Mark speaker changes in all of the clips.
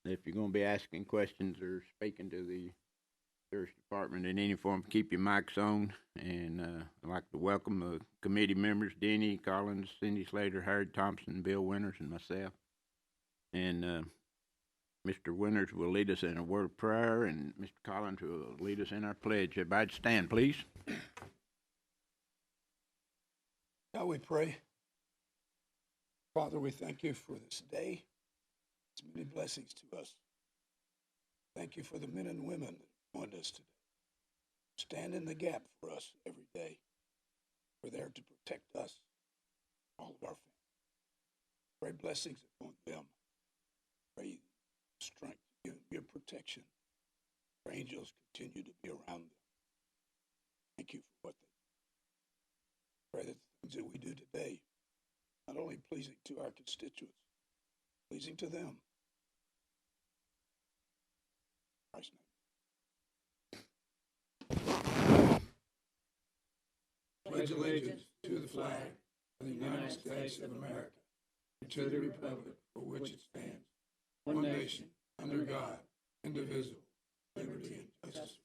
Speaker 1: If you're gonna be asking questions or speaking to the Sheriff's Department in any form, keep your mics on. And I'd like to welcome the committee members, Denny Collins, Cindy Slater, Harry Thompson, Bill Winters, and myself. And Mr. Winters will lead us in a word of prayer, and Mr. Collins will lead us in our pledge. Everybody stand, please.
Speaker 2: Shall we pray? Father, we thank you for this day. It's many blessings to us. Thank you for the men and women that joined us today. Stand in the gap for us every day. We're there to protect us, all of our family. Pray blessings upon them. Pray strength, your protection. Our angels continue to be around them. Thank you for what they do. Pray that the things that we do today, not only pleasing to our constituents, pleasing to them. In Christ's name. Pledge allegiance to the flag of the United States of America and to the republic for which it stands, one nation, under God, indivisible, liberty and justice.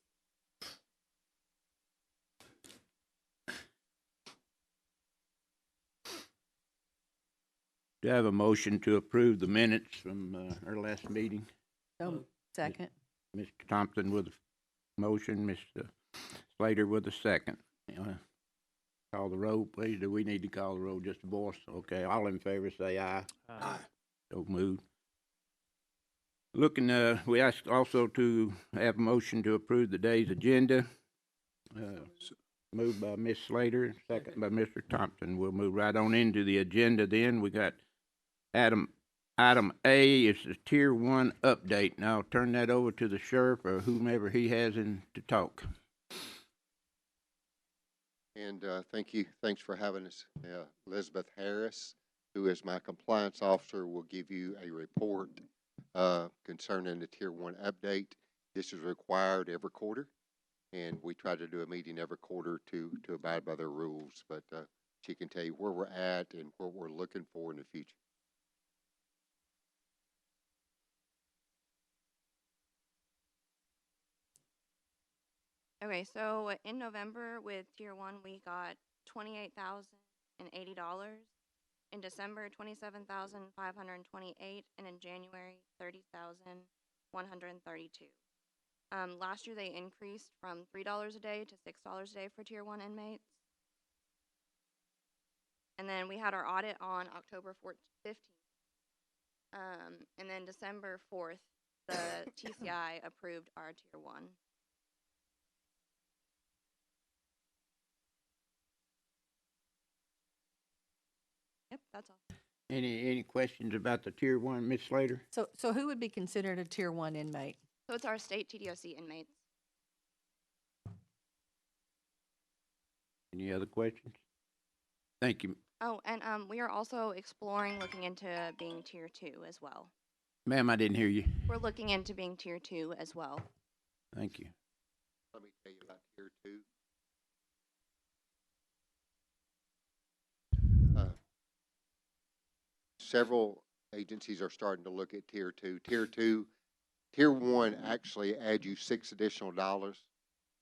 Speaker 1: Do I have a motion to approve the minutes from our last meeting?
Speaker 3: Second.
Speaker 1: Mr. Thompson with a motion, Mr. Slater with a second. Call the roll, please. Do we need to call the roll? Just a voice? Okay, all in favor say aye.
Speaker 2: Aye.
Speaker 1: Don't move. Looking, we ask also to have a motion to approve the day's agenda. Moved by Ms. Slater, second by Mr. Thompson. We'll move right on into the agenda then. We got item A is the Tier 1 update. Now I'll turn that over to the sheriff or whomever he has in to talk.
Speaker 4: And thank you. Thanks for having us. Elizabeth Harris, who is my compliance officer, will give you a report concerning the Tier 1 update. This is required every quarter, and we try to do a meeting every quarter to abide by their rules. But she can tell you where we're at and what we're looking for in the future.
Speaker 5: Okay, so in November with Tier 1, we got $28,080. In December, $27,528, and in January, $30,132. Last year, they increased from $3 a day to $6 a day for Tier 1 inmates. And then we had our audit on October 15th. And then December 4th, the TCI approved our Tier 1. Yep, that's all.
Speaker 1: Any questions about the Tier 1, Ms. Slater?
Speaker 3: So who would be considered a Tier 1 inmate?
Speaker 5: So it's our state TDOC inmates.
Speaker 1: Any other questions? Thank you.
Speaker 5: Oh, and we are also exploring looking into being Tier 2 as well.
Speaker 1: Ma'am, I didn't hear you.
Speaker 5: We're looking into being Tier 2 as well.
Speaker 1: Thank you.
Speaker 4: Let me tell you about Tier 2. Several agencies are starting to look at Tier 2. Tier 1 actually adds you $6 additional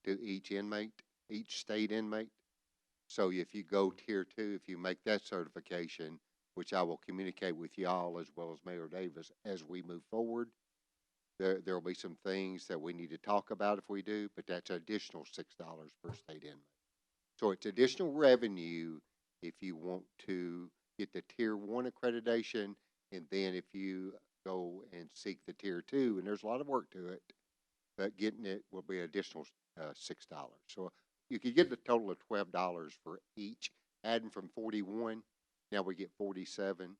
Speaker 4: to each inmate, each state inmate. So if you go Tier 2, if you make that certification, which I will communicate with y'all as well as Mayor Davis as we move forward, there will be some things that we need to talk about if we do, but that's an additional $6 per state inmate. So it's additional revenue if you want to get the Tier 1 accreditation, and then if you go and seek the Tier 2, and there's a lot of work to it, but getting it will be an additional $6. So you could get the total of $12 for each, adding from 41. Now we get 47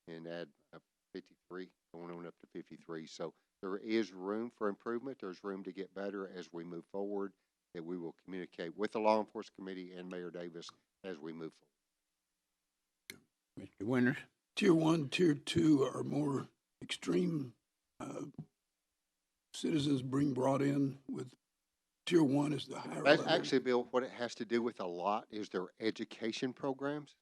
Speaker 4: and add 53, going on up to 53. So there is room for improvement. There's room to get better as we move forward, that we will communicate with the Law Enforcement Committee and Mayor Davis as we move forward.
Speaker 1: Mr. Winters?
Speaker 2: Tier 1, Tier 2 are more extreme citizens brought in with Tier 1 is the higher level.
Speaker 4: Actually, Bill, what it has to do with a lot is their education programs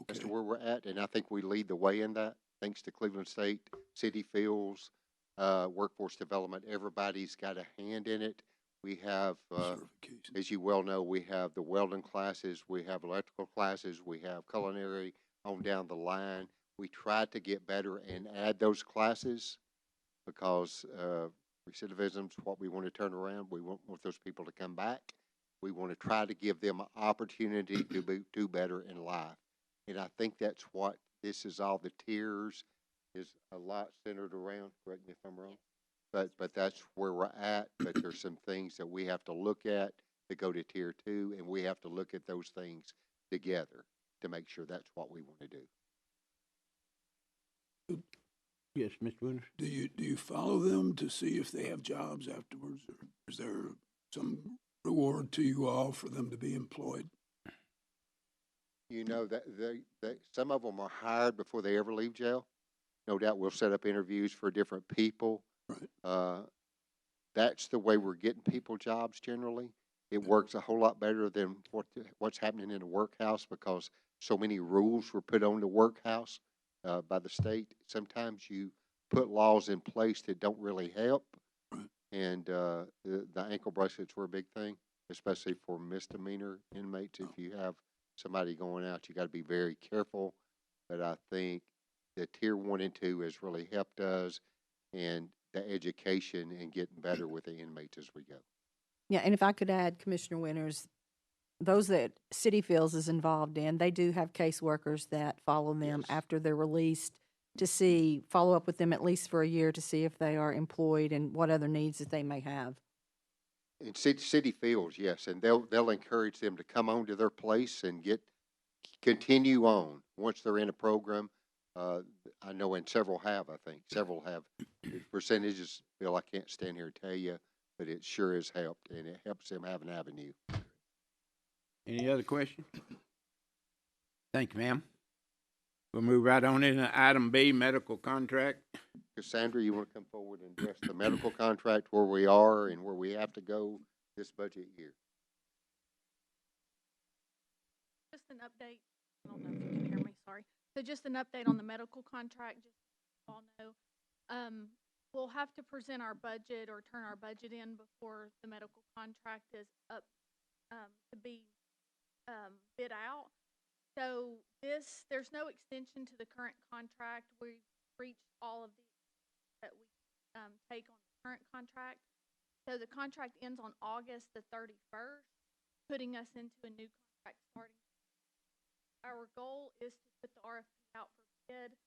Speaker 4: as to where we're at, and I think we lead the way in that, thanks to Cleveland State, City Fields, workforce development. Everybody's got a hand in it. We have,
Speaker 2: Certification.
Speaker 4: as you well know, we have the welding classes, we have electrical classes, we have culinary on down the line. We try to get better and add those classes because recidivism is what we want to turn around. We want those people to come back. We want to try to give them an opportunity to do better in life. And I think that's what this is all. The tiers is a lot centered around, correct me if I'm wrong. But that's where we're at, but there's some things that we have to look at to go to tier 2, and we have to look at those things together to make sure that's what we want to do.
Speaker 1: Yes, Mr. Winters?
Speaker 2: Do you follow them to see if they have jobs afterwards, or is there some reward to you all for them to be employed?
Speaker 4: You know, that some of them are hired before they ever leave jail. No doubt we'll set up interviews for different people.
Speaker 2: Right.
Speaker 4: That's the way we're getting people jobs generally. It works a whole lot better than what's happening in the workhouse because so many rules were put on the workhouse by the state. Sometimes you put laws in place that don't really help.
Speaker 2: Right.
Speaker 4: And the ankle bracelets were a big thing, especially for misdemeanor inmates. If you have somebody going out, you got to be very careful. But I think the tier 1 and 2 has really helped us, and the education and getting better with the inmates as we go.
Speaker 3: Yeah, and if I could add, Commissioner Winters, those that City Fields is involved in, they do have caseworkers that follow them
Speaker 4: Yes.
Speaker 3: after they're released to follow up with them at least for a year to see if they are employed and what other needs that they may have.
Speaker 4: In City Fields, yes, and they'll encourage them to come on to their place and continue on once they're in a program. I know, and several have. I think several have. The percentages, Bill, I can't stand here and tell you, but it sure has helped, and it helps them have an avenue.
Speaker 1: Any other questions? Thank you, ma'am. We'll move right on into item B, medical contract.
Speaker 4: Cassandra, you want to come forward and address the medical contract, where we are and where we have to go this budget year?
Speaker 6: Just an update. I don't know if you can hear me, sorry. So just an update on the medical contract, just so you all know. We'll have to present our budget or turn our budget in before the medical contract is up to be bid out. So there's no extension to the current contract. We've reached all of the that we take on the current contract. So the contract ends on August the 31st, putting us into a new contract starting. Our goal is to put the RFP out for bid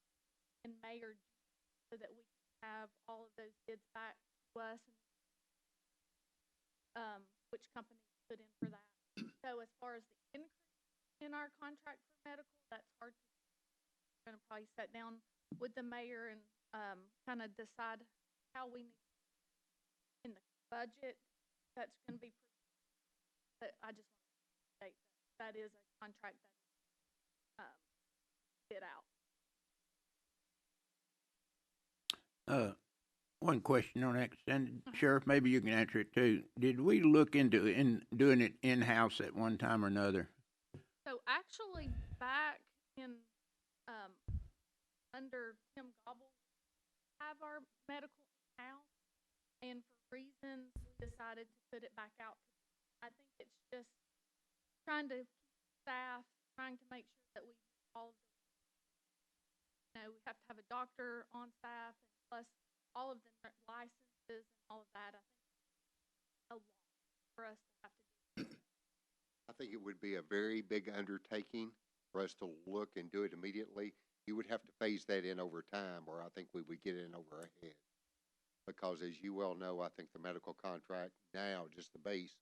Speaker 6: in May or June so that we can have all of those bids back to us and which company to put in for that. So as far as the increase in our contract for medical, that's hard to. We're going to probably sit down with the mayor and kind of decide how we need in the budget. That's going to be. But I just want to state that is a contract that bid out.
Speaker 1: One question on that, and Sheriff, maybe you can answer it too. Did we look into doing it in-house at one time or another?
Speaker 6: So actually, back in under Tim Gobble, have our medical in-house, and for reasons we decided to put it back out. I think it's just trying to keep staff, trying to make sure that we all of the, we have to have a doctor on staff, and plus all of the licenses and all of that. I think a lot for us to have to do.
Speaker 4: I think it would be a very big undertaking for us to look and do it immediately. You would have to phase that in over time, or I think we would get in over our head. Because as you well know, I think the medical contract now, just the base,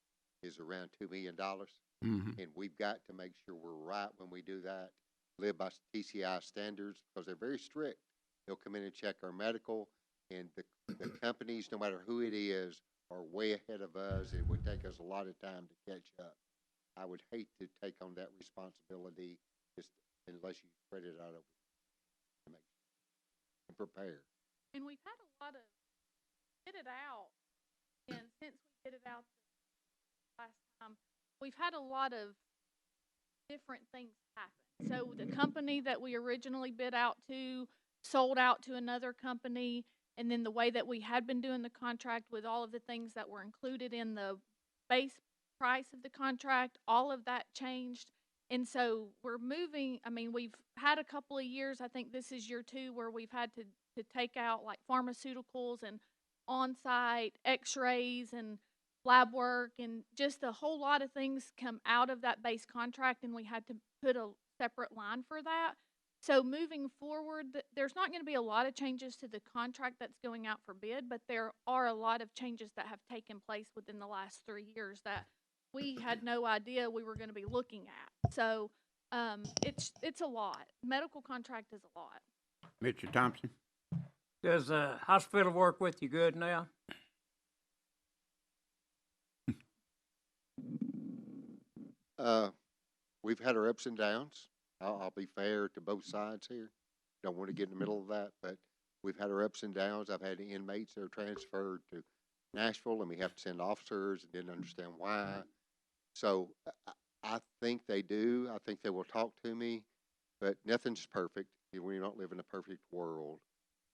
Speaker 4: is around $2 million.
Speaker 1: Mm-hmm.
Speaker 4: And we've got to make sure we're right when we do that, live by TCI standards, because they're very strict. They'll come in and check our medical, and the companies, no matter who it is, are way ahead of us. It would take us a lot of time to catch up. I would hate to take on that responsibility just unless you spread it out over to make sure and prepare.
Speaker 6: And we've had a lot of get it out, and since we did it out last time, we've had a lot of different things happen. So the company that we originally bid out to sold out to another company, And then the way that we had been doing the contract with all of the things that were included in the base price of the contract, all of that changed. And so we're moving, I mean, we've had a couple of years, I think this is year 2, where we've had to take out like pharmaceuticals and on-site x-rays and lab work and just a whole lot of things come out of that base contract, and we had to put a separate line for that. So moving forward, there's not going to be a lot of changes to the contract that's going out for bid, but there are a lot of changes that have taken place within the last 3 years that we had no idea we were going to be looking at. So it's a lot. Medical contract is a lot.
Speaker 1: Mr. Thompson?
Speaker 7: Does the hospital work with you good now?
Speaker 4: We've had our ups and downs. I'll be fair to both sides here. Don't want to get in the middle of that, but we've had our ups and downs. I've had inmates that are transferred to Nashville, and we have to send officers and didn't understand why. So I think they do. I think they will talk to me, but nothing's perfect. We don't live in a perfect world.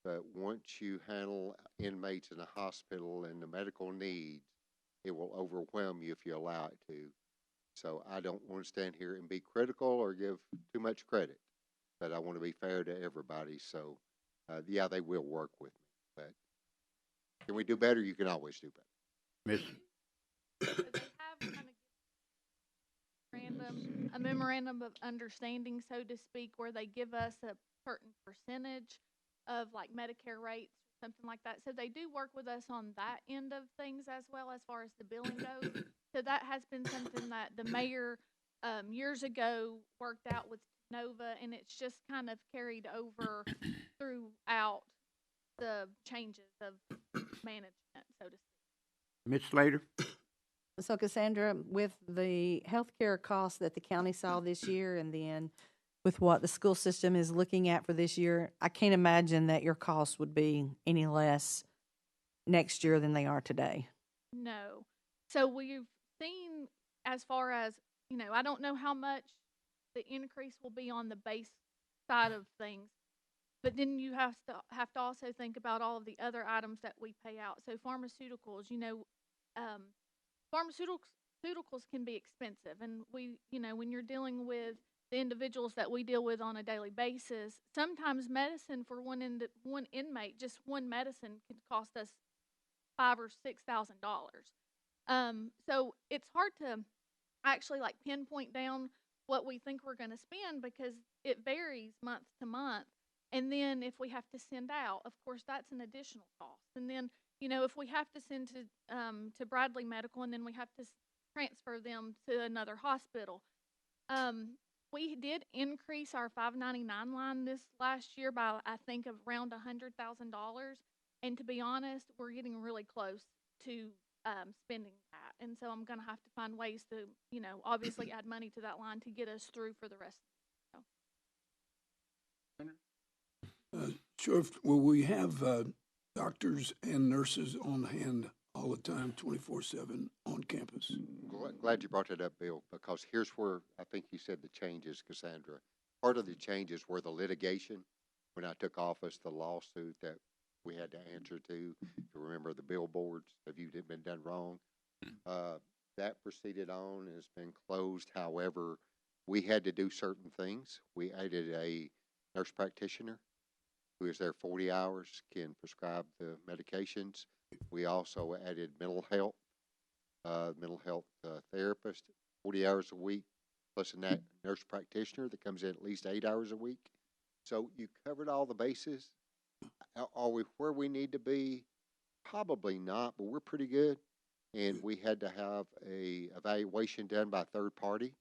Speaker 4: But once you handle inmates in a hospital and the medical needs, it will overwhelm you if you allow it to. So I don't want to stand here and be critical or give too much credit, but I want to be fair to everybody. So, yeah, they will work with me, but can we do better? You can always do better.
Speaker 1: Miss,
Speaker 6: So they have kind of a memorandum of understanding, so to speak, where they give us a certain percentage of like Medicare rates, something like that. So they do work with us on that end of things as well as far as the billing goes. So that has been something that the mayor years ago worked out with Nova, and it's just kind of carried over throughout the changes of management, so to speak.
Speaker 1: Ms. Slater?
Speaker 3: So Cassandra, with the healthcare costs that the county saw this year and then with what the school system is looking at for this year, I can't imagine that your costs would be any less next year than they are today.
Speaker 6: No. So we've seen, as far as, you know, I don't know how much the increase will be on the base side of things, but then you have to also think about all of the other items that we pay out. So pharmaceuticals, you know, pharmaceuticals can be expensive, and we, you know, when you're dealing with the individuals that we deal with on a daily basis, sometimes medicine for one inmate, just one medicine, can cost us $5,000 or $6,000. So it's hard to actually like pinpoint down what we think we're going to spend because it varies month to month. And then if we have to send out, of course, that's an additional cost. And then, you know, if we have to send to Bradley Medical and then we have to transfer them to another hospital, we did increase our 599 line this last year by, I think, around $100,000. And to be honest, we're getting really close to spending that. And so I'm going to have to find ways to, you know, obviously add money to that line to get us through for the rest of the year.
Speaker 2: Sheriff, will we have doctors and nurses on hand all the time, 24/7 on campus?
Speaker 4: Glad you brought that up, Bill, because here's where I think you said the changes, Cassandra. Part of the changes were the litigation. When I took office, the lawsuit that we had to answer to, if you remember the billboards, if you'd been done wrong, that proceeded on and has been closed. However, we had to do certain things. We added a nurse practitioner who is there 40 hours, can prescribe the medications. We also added mental health therapist, 40 hours a week, plus a nurse practitioner that comes in at least 8 hours a week. So you covered all the bases. Are we where we need to be? Probably not, but we're pretty good. And we had to have a evaluation done by a third party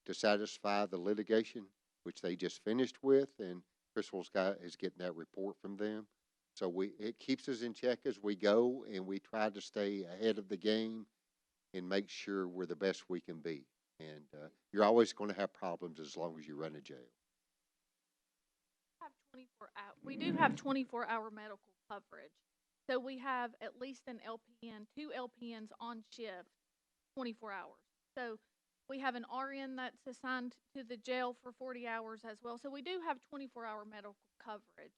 Speaker 4: to satisfy the litigation, which they just finished with, and Crystal's is getting that report from them. So it keeps us in check as we go, and we try to stay ahead of the game and make sure we're the best we can be. And you're always going to have problems as long as you run a jail.
Speaker 6: We do have 24-hour medical coverage. So we have at least an LPN, 2 LPNs on shift, 24 hours. So we have an RN that's assigned to the jail for 40 hours as well. So we do have 24-hour medical coverage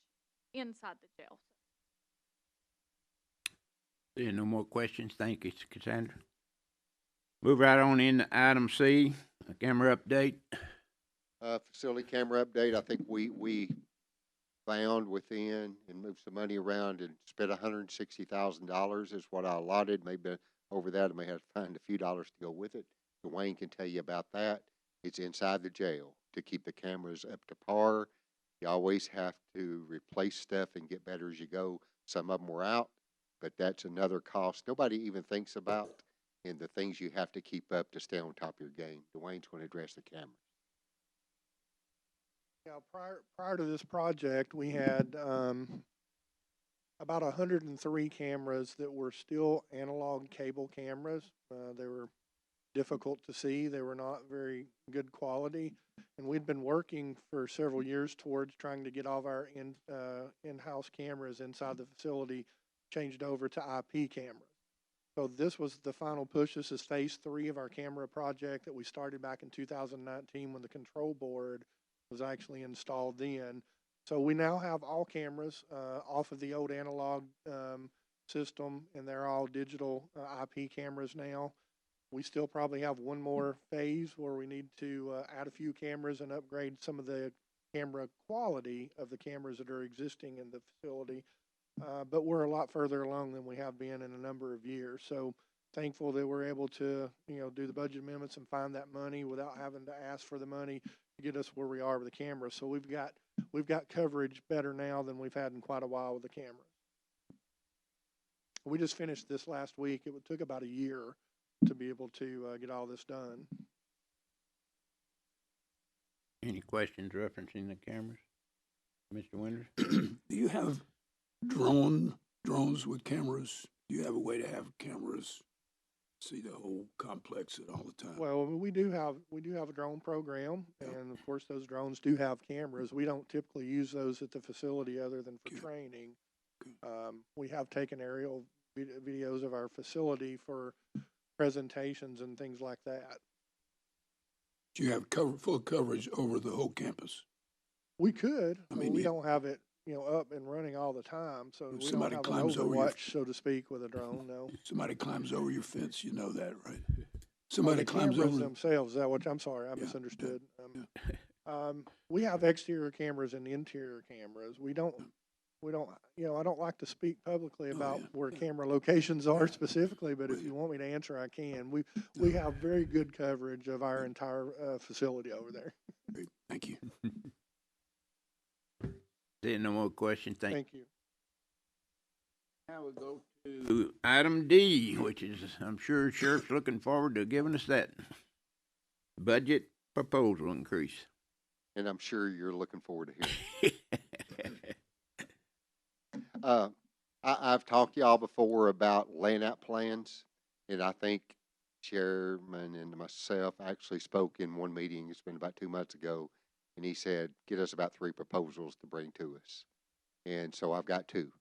Speaker 6: inside the jail.
Speaker 1: There no more questions. Thank you, Cassandra. Move right on into item C, a camera update.
Speaker 4: Facility camera update, I think we found within and moved some money around and spent $160,000 is what I allotted. Maybe over that, I may have to find a few dollars to go with it. Dwayne can tell you about that. It's inside the jail to keep the cameras up to par. You always have to replace stuff and get better as you go. Some of them were out, but that's another cost nobody even thinks about, and the things you have to keep up to stay on top of your game. Dwayne's going to address the camera.
Speaker 8: Yeah, prior to this project, we had about 103 cameras that were still analog cable cameras. They were difficult to see. They were not very good quality, and we'd been working for several years towards trying to get all of our in-house cameras inside the facility changed over to IP cameras. So this was the final push. This is phase 3 of our camera project that we started back in 2019 when the control board was actually installed then. So we now have all cameras off of the old analog system, and they're all digital IP cameras now. We still probably have one more phase where we need to add a few cameras and upgrade some of the camera quality of the cameras that are existing in the facility. But we're a lot further along than we have been in a number of years. So thankful that we're able to, do the budget amendments and find that money without having to ask for the money to get us where we are with the camera. So we've got coverage better now than we've had in quite a while with the cameras. We just finished this last week. It took about a year to be able to get all this done.
Speaker 1: Any questions referencing the cameras? Mr. Winters?
Speaker 2: Do you have drones with cameras? Do you have a way to have cameras see the whole complex at all the time?
Speaker 8: Well, we do have a drone program, and of course those drones do have cameras. We don't typically use those at the facility other than for training. We have taken aerial videos of our facility for presentations and things like that.
Speaker 2: Do you have full coverage over the whole campus?
Speaker 8: We could.
Speaker 2: I mean,
Speaker 8: we don't have it, up and running all the time, so
Speaker 2: If
Speaker 8: we don't
Speaker 2: somebody
Speaker 8: have an
Speaker 2: climbs over your-
Speaker 8: overwatch, so to speak, with a drone. No.
Speaker 2: Somebody climbs over your fence, you know that, right?
Speaker 8: Oh,
Speaker 2: Somebody
Speaker 8: the
Speaker 2: climbs
Speaker 8: cameras
Speaker 2: over.
Speaker 8: themselves. Is that what? I'm sorry, I
Speaker 2: Yeah,
Speaker 8: misunderstood. We have exterior cameras and interior cameras. We don't. I don't like to speak publicly about
Speaker 2: yeah,
Speaker 8: where camera locations are specifically, but if you want me to answer, I can. We have very good coverage of our entire facility over there.
Speaker 2: Great, thank you.
Speaker 1: There no more questions.
Speaker 8: Thank you.
Speaker 1: Now we'll go to item D, which is, I'm sure Sheriff's looking forward to giving us that budget proposal increase.
Speaker 4: And I'm sure you're looking forward to hearing. I've talked to y'all before about laying out plans, and I think Chairman and myself actually spoke in one meeting. It's been about 2 months ago, and he said, get us about 3 proposals to bring to us. And so I've got 2.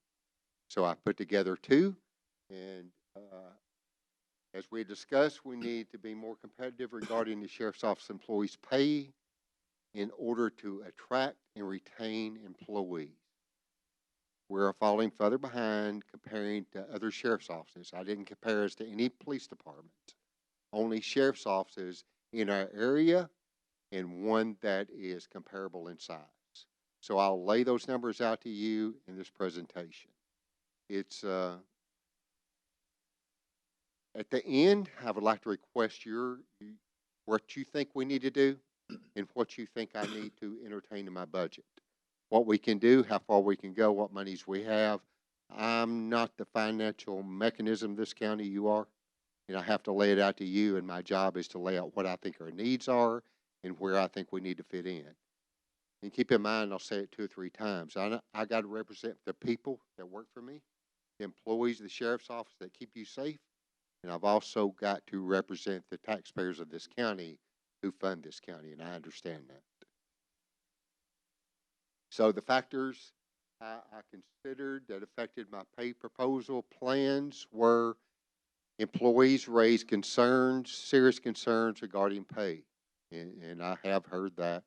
Speaker 4: So I put together 2, and as we discussed, we need to be more competitive regarding the Sheriff's Office employees' pay in order to attract and retain employees. We're falling further behind comparing to other sheriff's offices. I didn't compare us to any police department, only sheriff's offices in our area and one that is comparable in size. So I'll lay those numbers out to you in this presentation. It's at the end, I would like to request what you think we need to do and what you think I need to entertain in my budget. What we can do, how far we can go, what monies we have. I'm not the financial mechanism of this county, you are, and I have to lay it out to you, and my job is to lay out what I think our needs are and where I think we need to fit in. And keep in mind, I'll say it 2 or 3 times, I got to represent the people that work for me, the employees of the sheriff's office that keep you safe, and I've also got to represent the taxpayers of this county who fund this county, and I understand that. So the factors I considered that affected my pay proposal plans were employees raised concerns, serious concerns regarding pay, and I have heard that.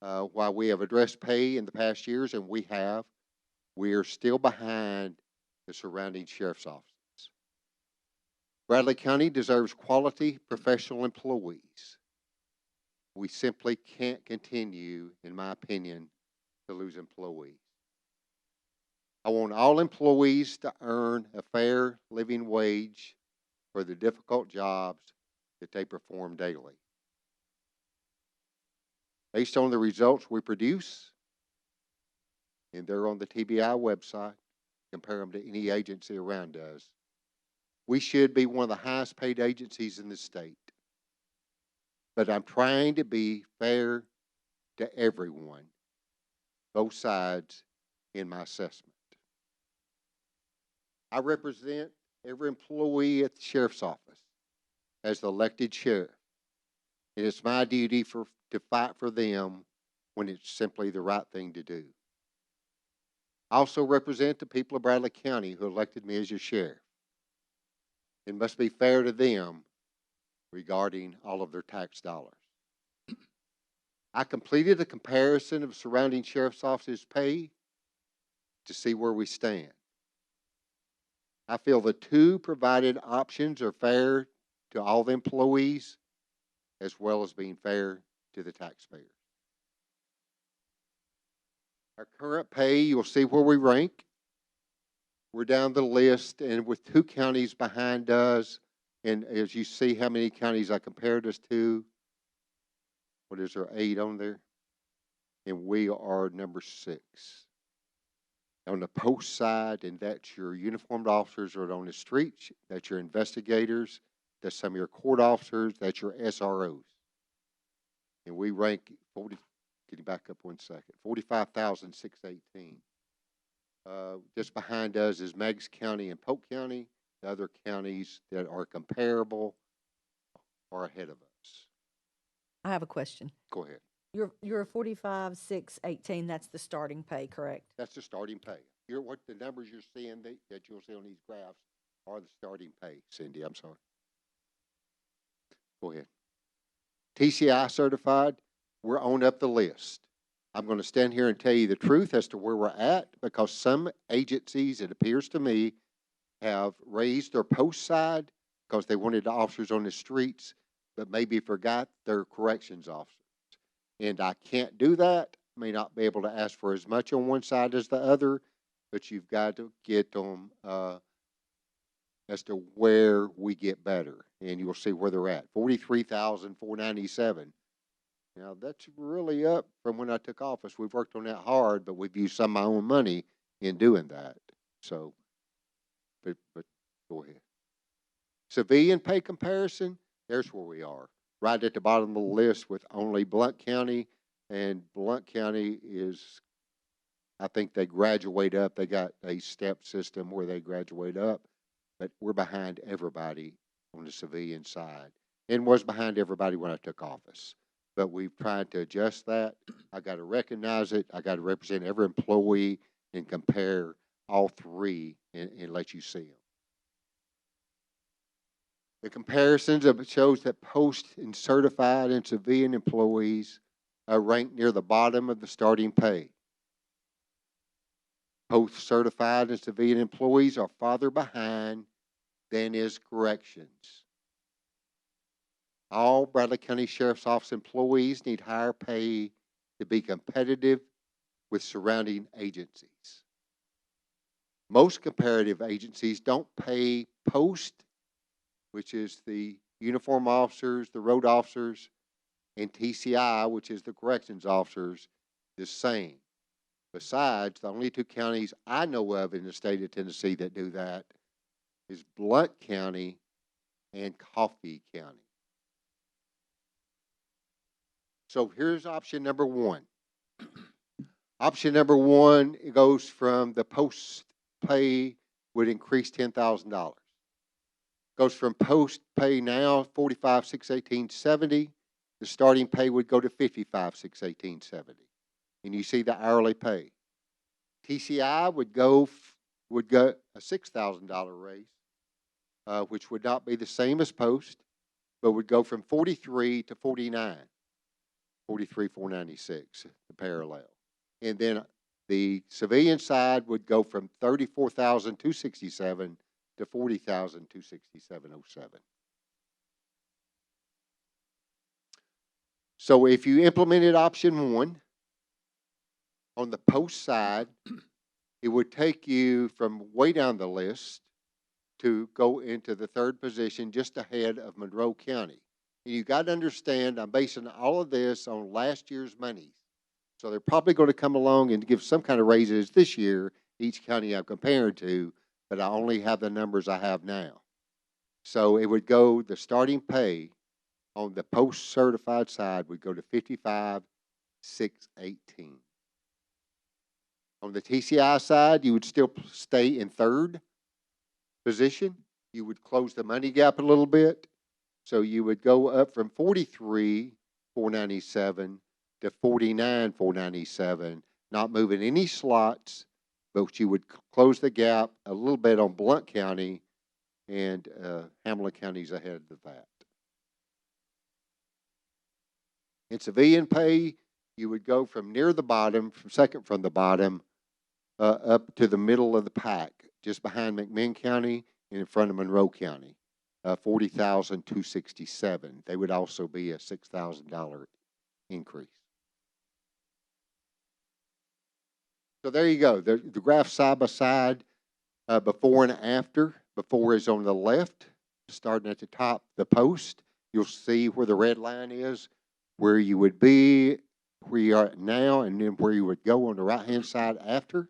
Speaker 4: While we have addressed pay in the past years, and we are still behind the surrounding sheriff's offices. Bradley County deserves quality professional employees. We simply can't continue, in my opinion, to lose employees. I want all employees to earn a fair living wage for the difficult jobs that they perform daily. Based on the results we produce, and they're on the TBI website, compare them to any agency around us, we should be one of the highest paid agencies in the state. But I'm trying to be fair to everyone, both sides, in my assessment. I represent every employee at the sheriff's office as the elected sheriff. And it's my duty to fight for them when it's simply the right thing to do. I also represent the people of Bradley County who elected me as your sheriff. It must be fair to them regarding all of their tax dollars. I completed a comparison of surrounding sheriff's offices' pay to see where we stand. I feel the two provided options are fair to all the employees as well as being fair to the taxpayers. Our current pay, you'll see where we rank. We're down the list, and with 2 counties behind us, and as you see how many counties I compared us to, what is there, 8 on there? And we are number 6. On the post side, and that's your uniformed officers that are on the streets, that's your investigators, that's some of your court officers, that's your SROs. And we rank 40, can you back up 1 second? 45,618. Just behind us is Meigs County and Polk County. The other counties that are comparable are ahead of us.
Speaker 3: I have a question.
Speaker 4: Go ahead.
Speaker 3: You're 45,618, that's the starting pay, correct?
Speaker 4: That's the starting pay. What the numbers you're seeing that you'll see on these graphs are the starting pay, Cindy. I'm sorry. Go ahead. TCI certified, we're on up the list. I'm going to stand here and tell you the truth as to where we're at because some agencies, it appears to me, have raised their post side because they wanted the officers on the streets, but maybe forgot their corrections officers. And I can't do that. May not be able to ask for as much on one side as the other, but you've got to get them as to where we get better. And you'll see where they're at. 43,497. Now, that's really up from when I took office. We've worked on that hard, but we've used some of my own money in doing that. So, but go ahead. Civilian pay comparison, there's where we are. Right at the bottom of the list with only Blount County, and Blount County is, I think they graduate up. They got a step system where they graduate up, but we're behind everybody on the civilian side and was behind everybody when I took office. But we've tried to adjust that. I got to recognize it. I got to represent every employee and compare all three and let you see them. The comparisons of it shows that post and certified and civilian employees are ranked near the bottom of the starting pay. Post certified and civilian employees are farther behind than is corrections. All Bradley County Sheriff's Office employees need higher pay to be competitive with surrounding agencies. Most comparative agencies don't pay post, which is the uniform officers, the road officers, and TCI, which is the corrections officers, the same. Besides, the only 2 counties I know of in the state of Tennessee that do that is Blount County and Coffee County. So here's option number 1. Option number 1, it goes from the post pay would increase $10,000. Goes from post pay now, $45,618.70. The starting pay would go to $55,618.70. And you see the hourly pay. TCI would go a $6,000 raise, which would not be the same as post, but would go from 43 to 49. 43,496, the parallel. And then the civilian side would go from 34,267 to 40,267.07. So if you implemented option 1 on the post side, it would take you from way down the list to go into the 3rd position just ahead of Monroe County. And you got to understand, I'm basing all of this on last year's monies. So they're probably going to come along and give some kind of raises this year, each county I'm comparing to, but I only have the numbers I have now. So it would go, the starting pay on the post-certified side would go to $55,618. On the TCI side, you would still stay in 3rd position. You would close the money gap a little bit. So you would go up from $43,497 to $49,497, not moving any slots, but you would close the gap a little bit on Blount County, and Hamilton County's ahead of that. In civilian pay, you would go from near the bottom, from second from the bottom, up to the middle of the pack, just behind McMinn County and in front of Monroe County, $40,267. They would also be a $6,000 increase. So there you go. The graph side by side, before and after. Before is on the left, starting at the top, the post. You'll see where the red line is, where you would be, where you are now, and then where you would go on the right-hand side after.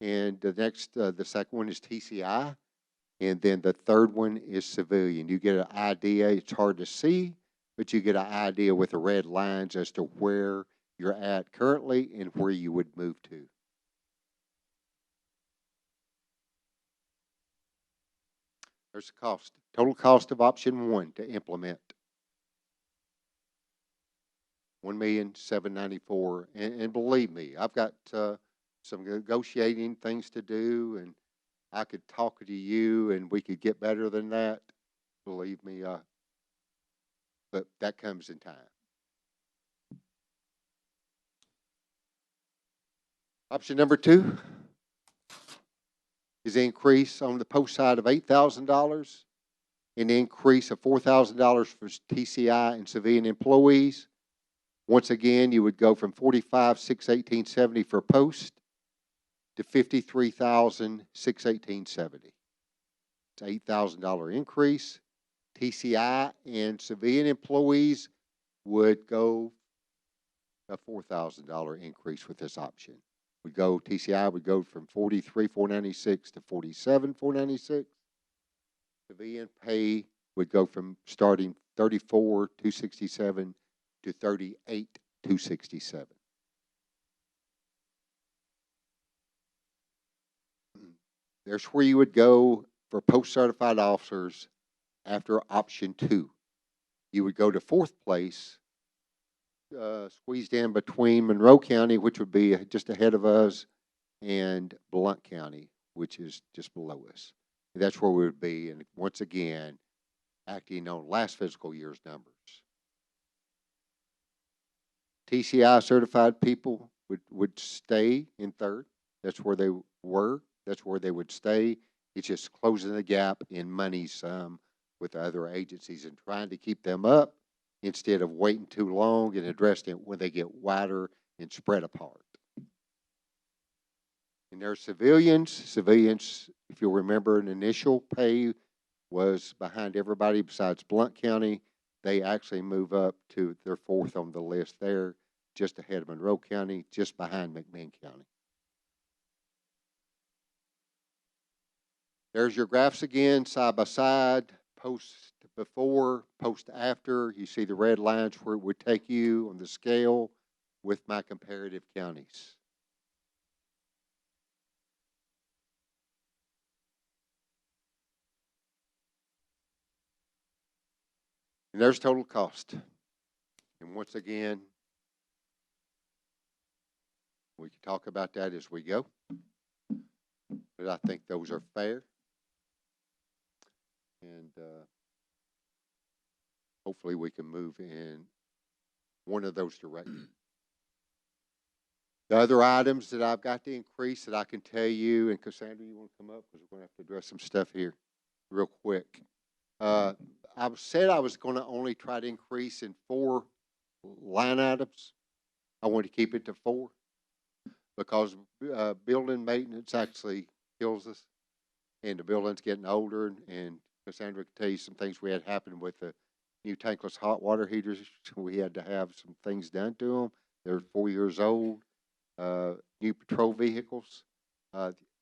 Speaker 4: And the next, the second one is TCI. And then the third one is civilian. You get an idea. It's hard to see, but you get an idea with the red lines as to where you're at currently and where you would move to. There's the cost. Total cost of option 1 to implement. $1,794,000. And believe me, I've got some negotiating things to do, and I could talk to you and we could get better than that. Believe me, but that comes in time. Option number 2 is the increase on the post side of $8,000, an increase of $4,000 for TCI and civilian employees. Once again, you would go from $45,618.70 for post to $53,618.70. It's an $8,000 increase. TCI and civilian employees would go a $4,000 increase with this option. TCI would go from $43,496 to $47,496. Civilian pay would go from starting $34,267 to $38,267. There's where you would go for post-certified officers after option 2. You would go to 4th place, squeezed in between Monroe County, which would be just ahead of us, and Blount County, which is just below us. And that's where we would be, and once again, acting on last fiscal year's numbers. TCI certified people would stay in 3rd. That's where they were. That's where they would stay. It's just closing the gap in money some with other agencies and trying to keep them up instead of waiting too long and addressing it when they get wider and spread apart. And there's civilians. Civilians, if you'll remember, an initial pay was behind everybody besides Blount County. They actually move up to their 4th on the list there, just ahead of Monroe County, just behind McMinn County. There's your graphs again, side by side, post before, post after. You see the red lines where it would take you on the scale with my comparative counties. And there's total cost. And once again, we can talk about that as we go. But I think those are fair. And hopefully we can move in one of those directions. The other items that I've got to increase that I can tell you, and Cassandra, you want to come up, because we're going to have to address some stuff here real quick. I said I was going to only try to increase in 4 line items. I want to keep it to 4 because building maintenance actually kills us, and the building's getting older. And Cassandra can tell you some things we had happen with the new tankless hot water heaters. We had to have some things done to them. They're 4 years old. New patrol vehicles.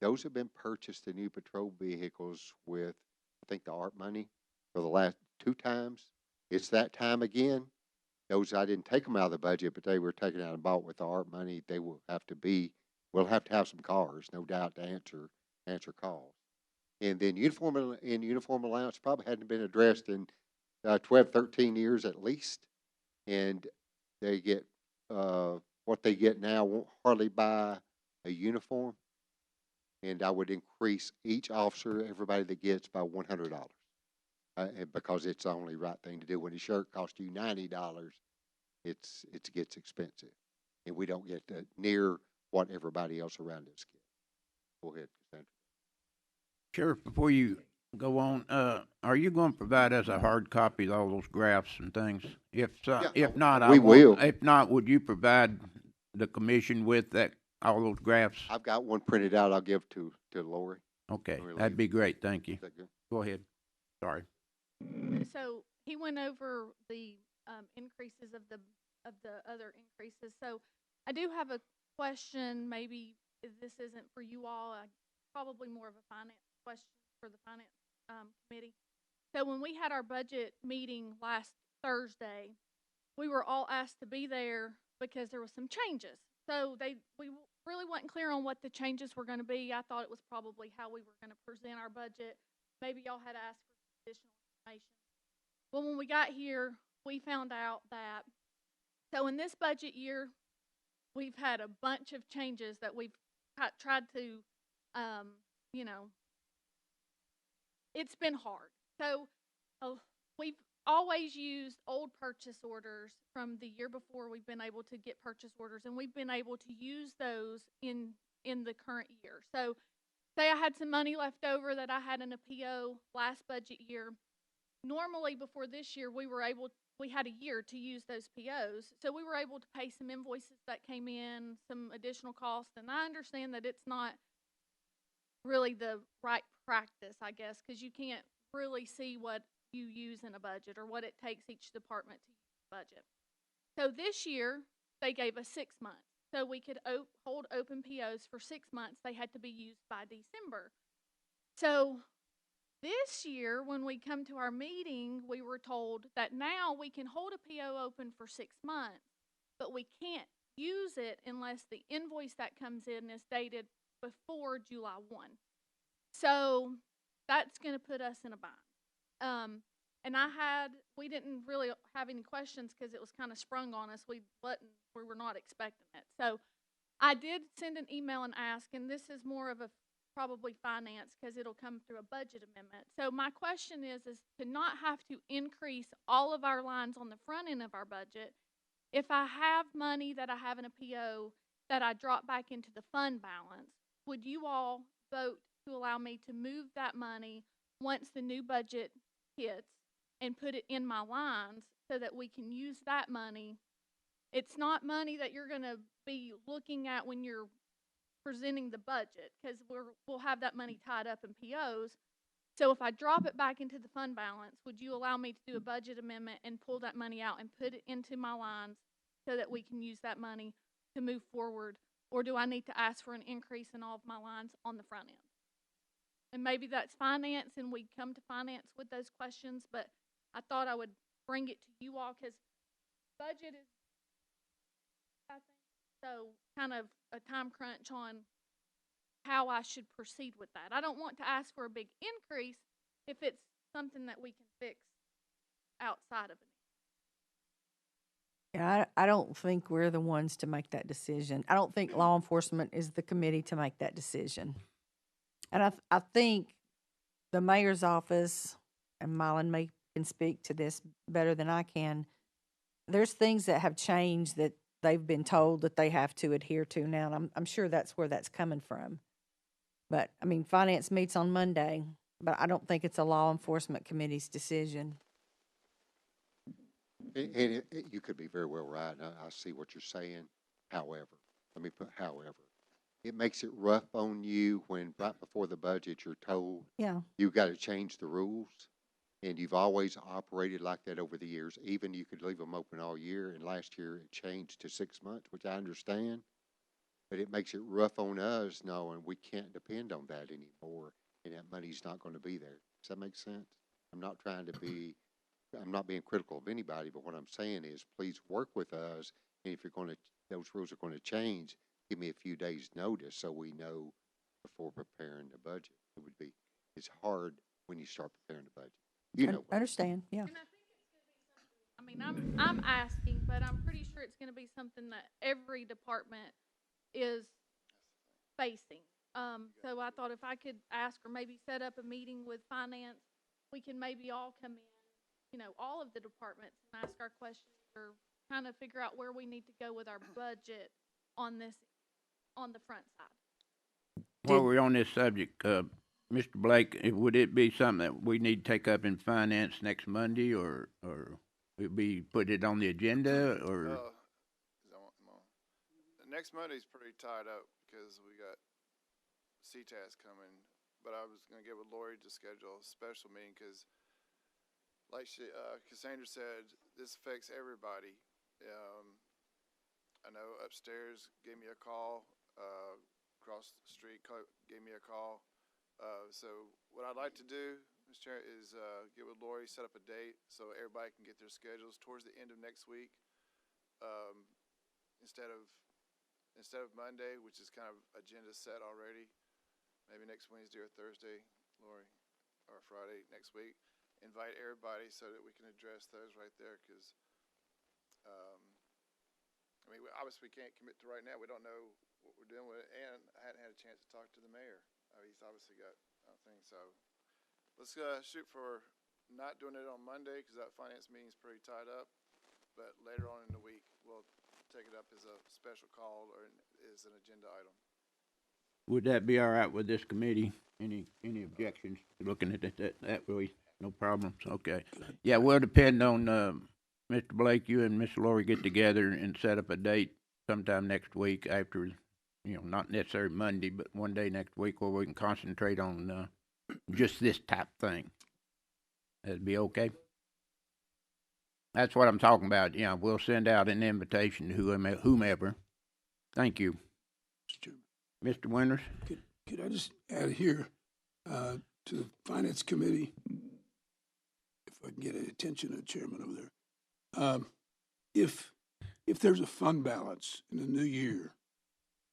Speaker 4: Those have been purchased, the new patrol vehicles, with, I think, the ARP money for the last 2 times. It's that time again. Those, I didn't take them out of the budget, but they were taken out and bought with the ARP money. They will have to be, we'll have to have some cars, no doubt, to answer calls. And then uniform allowance probably hadn't been addressed in 12, 13 years at least. And they get, what they get now won't hardly buy a uniform. And I would increase each officer, everybody that gets, by $100. Because it's the only right thing to do. When a shirt costs you $90, it gets expensive. And we don't get near what everybody else around us gets. Go ahead, Cassandra.
Speaker 1: Sheriff, before you go on, are you going to provide us a hard copy of all those graphs and things? If so,
Speaker 4: Yeah,
Speaker 1: if not,
Speaker 4: we will.
Speaker 1: If not, would you provide the commission with all those graphs?
Speaker 4: I've got one printed out. I'll give to Lori.
Speaker 1: Okay,
Speaker 4: Really?
Speaker 1: that'd be great. Thank you.
Speaker 4: Is that good?
Speaker 1: Go ahead. Sorry.
Speaker 6: So he went over the increases of the other increases. So I do have a question. Maybe this isn't for you all. Probably more of a finance question for the finance committee. So when we had our budget meeting last Thursday, we were all asked to be there because there was some changes. So we really wasn't clear on what the changes were going to be. I thought it was probably how we were going to present our budget. Maybe y'all had asked for additional information. Well, when we got here, we found out that, so in this budget year, we've had a bunch of changes that we've tried to, it's been hard. So we've always used old purchase orders from the year before. We've been able to get purchase orders, and we've been able to use those in the current year. So say I had some money left over that I had in a PO last budget year. Normally before this year, we had a year to use those POs. So we were able to pay some invoices that came in, some additional costs. And I understand that it's not really the right practice, I guess, because you can't really see what you use in a budget or what it takes each department to use a budget. So this year, they gave us 6 months. So we could hold open POs for 6 months. They had to be used by December. So this year, when we come to our meeting, we were told that now we can hold a PO open for 6 months, but we can't use it unless the invoice that comes in is dated before July 1. So that's going to put us in a bind. And we didn't really have any questions because it was kind of sprung on us. We were not expecting it. So I did send an email and ask, and this is more of a probably finance because it'll come through a budget amendment. So my question is to not have to increase all of our lines on the front end of our budget. If I have money that I have in a PO that I drop back into the fund balance, would you all vote to allow me to move that money once the new budget hits and put it in my lines so that we can use that money? It's not money that you're going to be looking at when you're presenting the budget because we'll have that money tied up in POs. So if I drop it back into the fund balance, would you allow me to do a budget amendment and pull that money out and put it into my lines so that we can use that money to move forward? Or do I need to ask for an increase in all of my lines on the front end? And maybe that's finance, and we come to finance with those questions, but I thought I would bring it to you all because budget is, I think, so kind of a time crunch on how I should proceed with that. I don't want to ask for a big increase if it's something that we can fix outside of it.
Speaker 3: Yeah, I don't think we're the ones to make that decision. I don't think law enforcement is the committee to make that decision. And I think the mayor's office, and Mylan can speak to this better than I can, there's things that have changed that they've been told that they have to adhere to now, and I'm sure that's where that's coming from. But, I mean, finance meets on Monday, but I don't think it's a law enforcement committee's decision.
Speaker 4: You could be very well right, and I see what you're saying. However, let me put however. It makes it rough on you when right before the budget, you're told
Speaker 3: Yeah,
Speaker 4: you've got to change the rules. And you've always operated like that over the years. Even you could leave them open all year, and last year it changed to 6 months, which I understand. But it makes it rough on us knowing we can't depend on that anymore, and that money's not going to be there. Does that make sense? I'm not trying to be, I'm not being critical of anybody, but what I'm saying is, please work with us. And if you're going to, those rules are going to change, give me a few days' notice so we know before preparing the budget. It would be, it's hard when you start preparing the budget. You know, what I'm
Speaker 3: understand, yeah.
Speaker 6: And I think it's gonna be something, I mean, I'm asking, but I'm pretty sure it's gonna be something that every department is facing. So I thought if I could ask or maybe set up a meeting with finance, we can maybe all come in, you know, all of the departments and ask our questions or kind of figure out where we need to go with our budget on this, on the front side.
Speaker 1: While we're on this subject, Mr. Blake, would it be something that we need to take up in finance next Monday, or would we put it on the agenda, or?
Speaker 9: Next Monday's pretty tied up because we got CTAS coming, but I was gonna get with Lori to schedule a special meeting because, like Cassandra said, this affects everybody. I know upstairs gave me a call, across the street gave me a call. So what I'd like to do, Mr. Chair, is get with Lori, set up a date so everybody can get their schedules towards the end of next week. Instead of Monday, which is kind of agenda set already, maybe next Wednesday or Thursday, Lori, or Friday next week, invite everybody so that we can address those right there. Because, I mean, obviously we can't commit to right now. We don't know what we're doing with it, and I hadn't had a chance to talk to the mayor. He's obviously got things. So let's shoot for not doing it on Monday because that finance meeting's pretty tied up. But later on in the week, we'll take it up as a special call or as an agenda item.
Speaker 1: Would that be all right with this committee? Any objections to looking at it that way? No problems, okay. Yeah, we'll depend on, Mr. Blake, you and Miss Lori get together and set up a date sometime next week after, you know, not necessarily Monday, but one day next week where we can concentrate on, just this type thing. That'd be okay? That's what I'm talking about. Yeah, we'll send out an invitation to whomever. Thank you. Mr. Winters?
Speaker 2: Could I just add here, to the Finance Committee, if I can get the attention of the chairman over there. If there's a fund balance in the new year,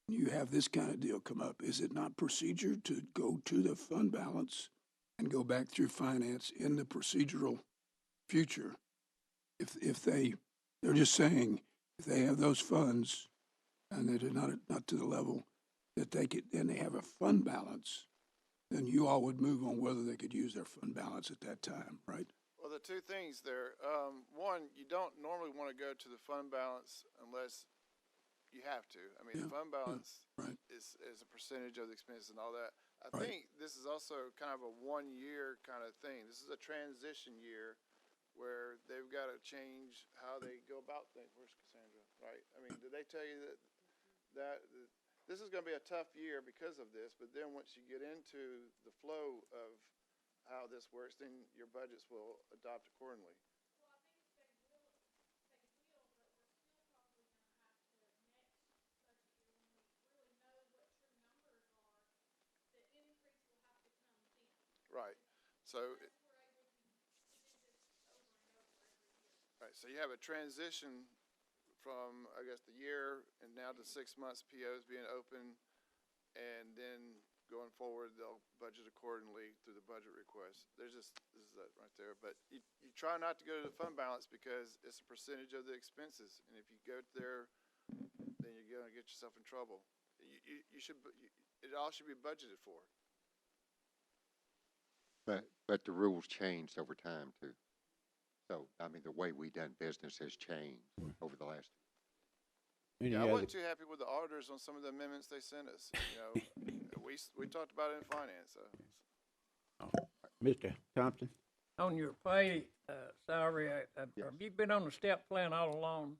Speaker 2: and you have this kind of deal come up, is it not procedure to go to the fund balance and go back through finance in the procedural future? If they're just saying, if they have those funds and they're not to the level that they could, and they have a fund balance, then you all would move on whether they could use their fund balance at that time, right?
Speaker 9: Well, the two things there. One, you don't normally want to go to the fund balance unless you have to. I mean, the fund balance
Speaker 2: right.
Speaker 9: is a percentage of the expenses and all that. I
Speaker 2: Right.
Speaker 9: think this is also kind of a 1 year kind of thing. This is a transition year where they've got to change how they go about things. Where's Cassandra? Right? I mean, did they tell you that this is going to be a tough year because of this, but then once you get into the flow of how this works, then your budgets will adopt accordingly. Right. So, right. So you have a transition from, I guess, the year and now to 6 months POs being open, and then going forward, they'll budget accordingly through the budget request. This is that right there. But you try not to go to the fund balance because it's a percentage of the expenses, and if you go there, then you're going to get yourself in trouble. It all should be budgeted for.
Speaker 4: But the rules changed over time too. So, I mean, the way we done business has changed over the last.
Speaker 1: Any
Speaker 9: Yeah, I
Speaker 1: other,
Speaker 9: wasn't too happy with the auditors on some of the amendments they sent us, we talked about it in finance, so.
Speaker 1: Mr. Thompson?
Speaker 7: On your pay, salary, have
Speaker 4: Yes.
Speaker 7: you been on the step plan all along?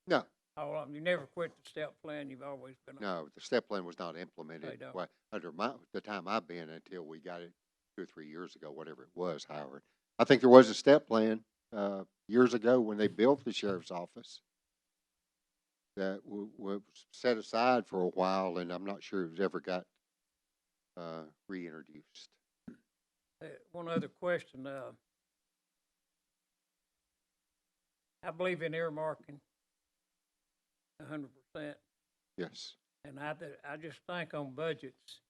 Speaker 4: No,
Speaker 7: All along? You never quit the step plan, you've always been on?
Speaker 4: no, the step plan was not implemented.
Speaker 7: don't.
Speaker 4: Well, under the time I've been until we got it 2 or 3 years ago, whatever it was, Howard. I think there was a step plan, years ago when they built the sheriff's office that was set aside for a while, and I'm not sure it was ever got, reintroduced.
Speaker 7: One other question, I believe in earmarking 100%.
Speaker 4: Yes.
Speaker 7: And I just think on budgets,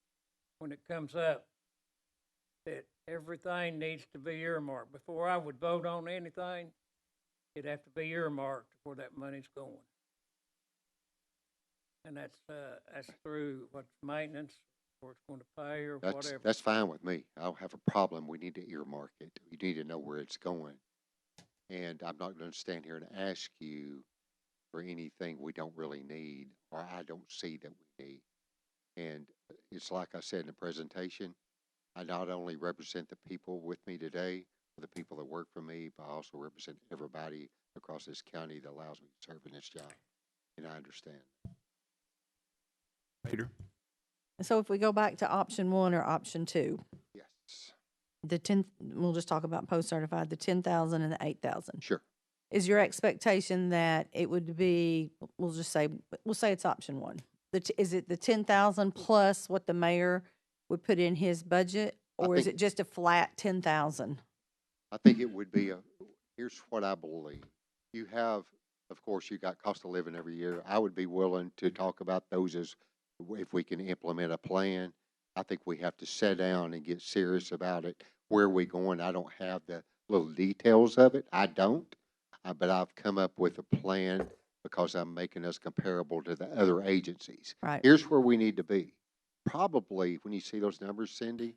Speaker 7: when it comes up, that everything needs to be earmarked. Before I would vote on anything, it'd have to be earmarked where that money's going. And that's through what's maintenance, or it's going to pay, or whatever.
Speaker 4: That's fine with me. I don't have a problem. We need to earmark it. You need to know where it's going. And I'm not gonna stand here and ask you for anything we don't really need, or I don't see that we need. And it's like I said in the presentation, I not only represent the people with me today, or the people that work for me, but I also represent everybody across this county that allows me to serve in this job. And I understand.
Speaker 1: Peter?
Speaker 3: So if we go back to option 1 or option 2,
Speaker 4: Yes,
Speaker 3: we'll just talk about post-certified, the 10,000 and the 8,000.
Speaker 4: sure.
Speaker 3: Is your expectation that it would be, we'll say it's option 1. Is it the 10,000 plus what the mayor would put in his budget?
Speaker 4: I
Speaker 3: Or is
Speaker 4: think-
Speaker 3: it just a flat 10,000?
Speaker 4: I think it would be here's what I believe. You have, of course, you got cost of living every year. I would be willing to talk about those as if we can implement a plan. I think we have to sit down and get serious about it. Where are we going? I don't have the little details of it. I don't. But I've come up with a plan because I'm making us comparable to the other agencies.
Speaker 3: Right.
Speaker 4: Here's where we need to be. Probably, when you see those numbers, Cindy,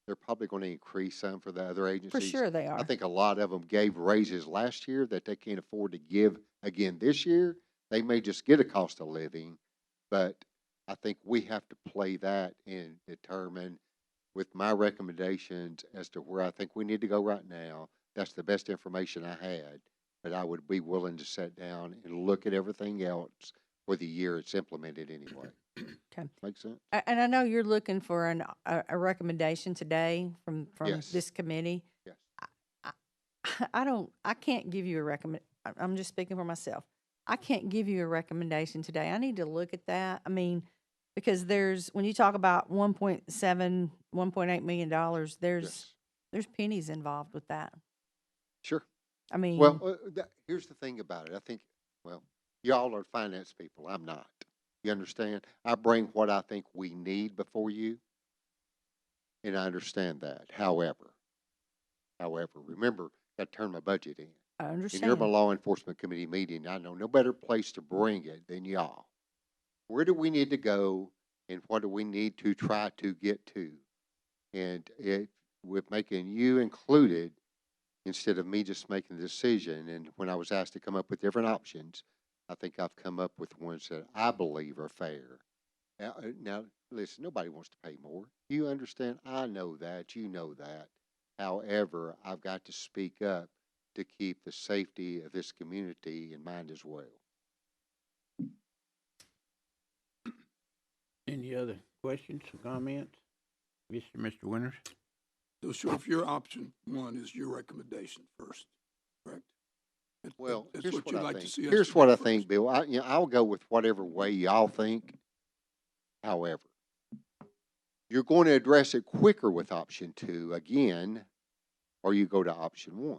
Speaker 4: they're probably going to increase some for the other agencies.
Speaker 3: For sure they are.
Speaker 4: I think a lot of them gave raises last year that they can't afford to give again this year. They may just get a cost of living, but I think we have to play that and determine with my recommendations as to where I think we need to go right now. That's the best information I had, but I would be willing to sit down and look at everything else for the year it's implemented anyway.
Speaker 3: Okay.
Speaker 4: Make sense?
Speaker 3: And I know you're looking for a recommendation today from
Speaker 4: Yes.
Speaker 3: this committee.
Speaker 4: Yes.
Speaker 3: I can't give you a I'm just speaking for myself. I can't give you a recommendation today. I need to look at that. I mean, because when you talk about 1.7, $1.8 million,
Speaker 4: Yes.
Speaker 3: there's pennies involved with that.
Speaker 4: Sure.
Speaker 3: I mean,
Speaker 4: Well, here's the thing about it. I think, well, y'all are finance people. I'm not. You understand? I bring what I think we need before you, and I understand that. However, remember, got to turn my budget in.
Speaker 3: I
Speaker 4: And
Speaker 3: understand.
Speaker 4: you're my law enforcement committee meeting. I know no better place to bring it than y'all. Where do we need to go, and what do we need to try to get to? And with making you included, instead of me just making the decision, and when I was asked to come up with different options, I think I've come up with ones that I believe are fair. Now, listen, nobody wants to pay more. You understand? I know that. You know that. However, I've got to speak up to keep the safety of this community in mind as well.
Speaker 1: Any other questions or comments? Mr. Winters?
Speaker 2: So, Sheriff, your option 1 is your recommendation first, correct?
Speaker 4: Well,
Speaker 2: That's
Speaker 4: here's
Speaker 2: what
Speaker 4: what
Speaker 2: you'd
Speaker 4: I
Speaker 2: like
Speaker 4: think.
Speaker 2: to see us
Speaker 4: Here's
Speaker 2: do
Speaker 4: what I
Speaker 2: first.
Speaker 4: think, Bill. I'll go with whatever way y'all think. However, you're going to address it quicker with option 2 again, or you go to option 1.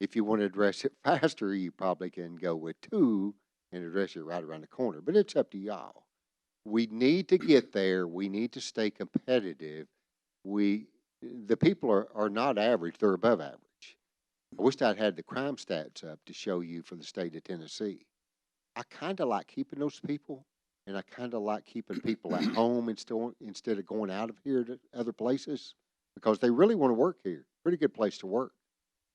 Speaker 4: If you want to address it faster, you probably can go with 2 and address it right around the corner. But it's up to y'all. We need to get there. We need to stay competitive. The people are not average; they're above average. I wish I'd had the crime stats up to show you for the state of Tennessee. I kind of like keeping those people, and I kind of like keeping people at home instead of going out of here to other places, because they really want to work here. Pretty good place to work,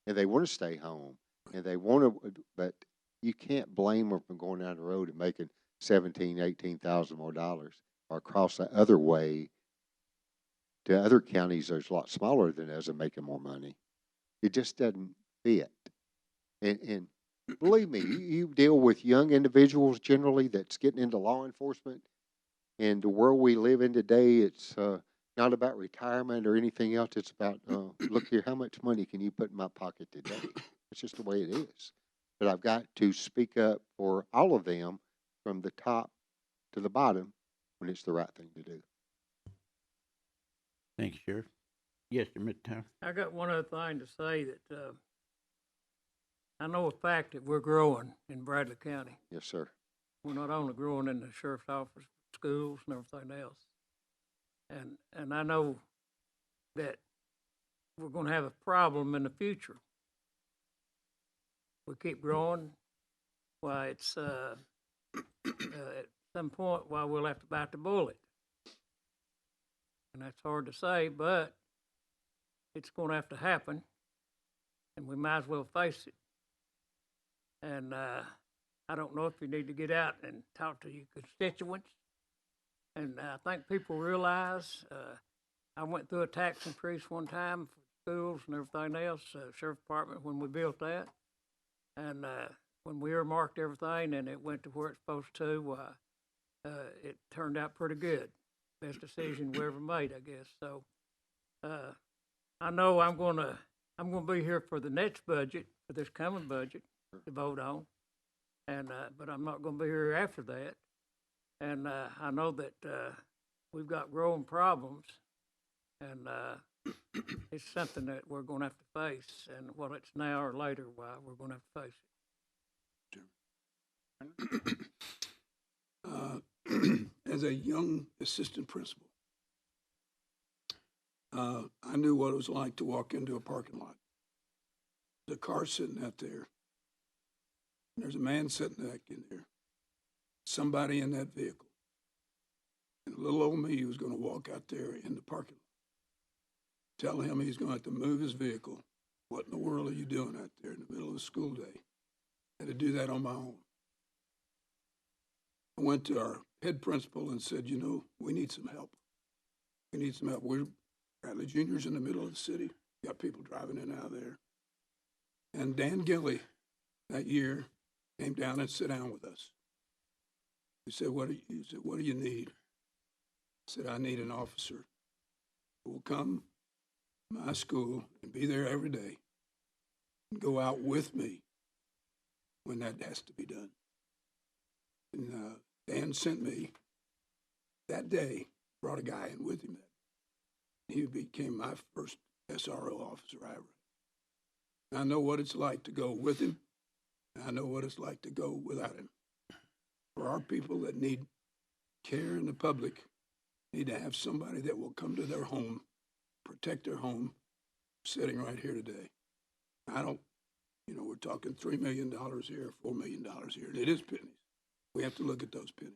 Speaker 4: and they want to stay home, and they want to. But you can't blame them for going down the road and making 18,000 more dollars, or across the other way to other counties that's a lot smaller than us and making more money. It just doesn't fit. And believe me, you deal with young individuals generally that's getting into law enforcement. And the world we live in today, it's not about retirement or anything else. It's about, look here, how much money can you put in my pocket today? It's just the way it is. But I've got to speak up for all of them from the top to the bottom when it's the right thing to do.
Speaker 1: Thank you, Sheriff. Yes, sir, Mr. Tyler.
Speaker 7: I got one other thing to say that, I know a fact that we're growing in Bradley County.
Speaker 4: Yes, sir.
Speaker 7: We're not only growing in the sheriff's office, schools and everything else. And I know that we're gonna have a problem in the future. We keep growing, why it's, at some point, why we'll have to bite the bullet. And that's hard to say, but it's gonna have to happen, and we might as well face it. And, I don't know if you need to get out and talk to your constituents. And I think people realize, I went through a tax increase one time for schools and everything else, sheriff department, when we built that. And, when we earmarked everything and it went to where it's supposed to, it turned out pretty good. Best decision we ever made, I guess. So, I know I'm gonna be here for the next budget, for this coming budget to vote on. And, but I'm not gonna be here after that. And, I know that, we've got growing problems, and, it's something that we're gonna have to face, and whether it's now or later, why, we're gonna have to face it.
Speaker 2: As a young assistant principal, I knew what it was like to walk into a parking lot. The car sitting out there, and there's a man sitting back in there, somebody in that vehicle. And little old me was going to walk out there in the parking lot, tell him he's going to have to move his vehicle. What in the world are you doing out there in the middle of the school day? I had to do that on my own. I went to our head principal and said, you know, we need some help. We need some help. We're Bradley Junior's in the middle of the city. Got people driving in and out of there. And Dan Gilly that year came down and sat down with us. He said, what do you need? I said, I need an officer who will come to my school and be there every day and go out with me when that has to be done. And Dan sent me that day, brought a guy in with him. He became my first SRO officer I ever had. I know what it's like to go with him, and I know what it's like to go without him. For our people that need care in the public, need to have somebody that will come to their home, protect their home, sitting right here today. I don't, we're talking $3 million here, $4 million here, and it is pennies. We have to look at those pennies.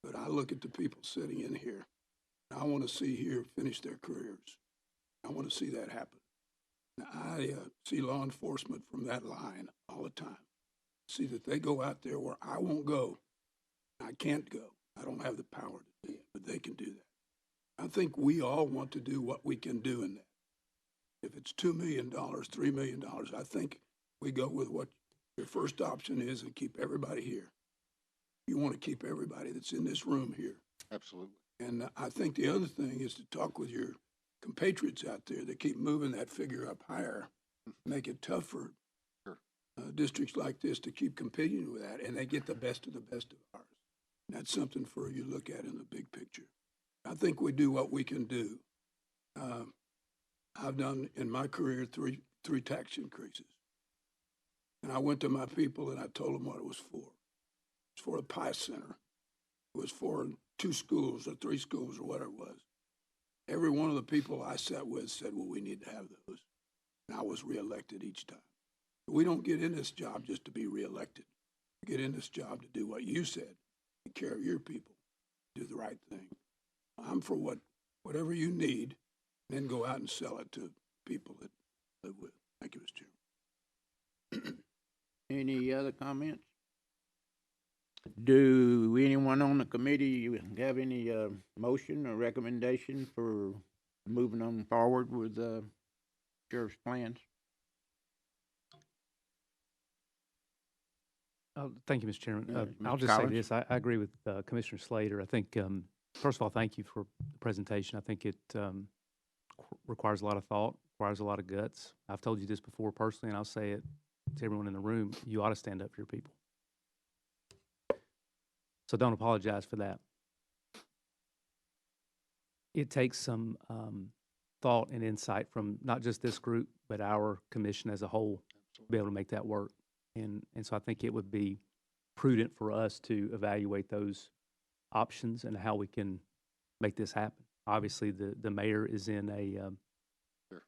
Speaker 2: But I look at the people sitting in here, and I want to see here finish their careers. I want to see that happen. Now, I see law enforcement from that line all the time. See that they go out there where I won't go. I can't go. I don't have the power to do it, but they can do that. I think we all want to do what we can do in that. If it's $2 million, $3 million, I think we go with what your first option is and keep everybody here. You want to keep everybody that's in this room here.
Speaker 4: Absolutely.
Speaker 2: And I think the other thing is to talk with your compatriots out there that keep moving that figure up higher, make it tough for districts like this to keep competing with that, and they get the best of ours. And that's something for you to look at in the big picture. I think we do what we can do. I've done in my career three tax increases. And I went to my people and I told them what it was for. It was for a PIE center. It was for 2 schools or 3 schools or whatever it was. Every one of the people I sat with said, well, we need to have those. And I was reelected each time. We don't get in this job just to be reelected. We get in this job to do what you said, take care of your people, do the right thing. I'm for whatever you need, and then go out and sell it to people that live with. Thank you, Mr. Chairman.
Speaker 1: Any other comments? Do anyone on the committee have any, motion or recommendation for moving on forward with, sheriff's plans?
Speaker 10: Thank you, Mr. Chairman.
Speaker 1: Yeah,
Speaker 10: I'll
Speaker 1: Mr.
Speaker 10: just say
Speaker 1: Collins?
Speaker 10: this. I agree with Commissioner Slater. I think, first of all, thank you for the presentation. I think it requires a lot of thought, requires a lot of guts. I've told you this before personally, and I'll say it to everyone in the room. You ought to stand up for your people. So don't apologize for that. It takes some thought and insight from not just this group, but our commission as a whole to be able to make that work. And so I think it would be prudent for us to evaluate those options and how we can make this happen. Obviously, the mayor is in a,
Speaker 4: Sure.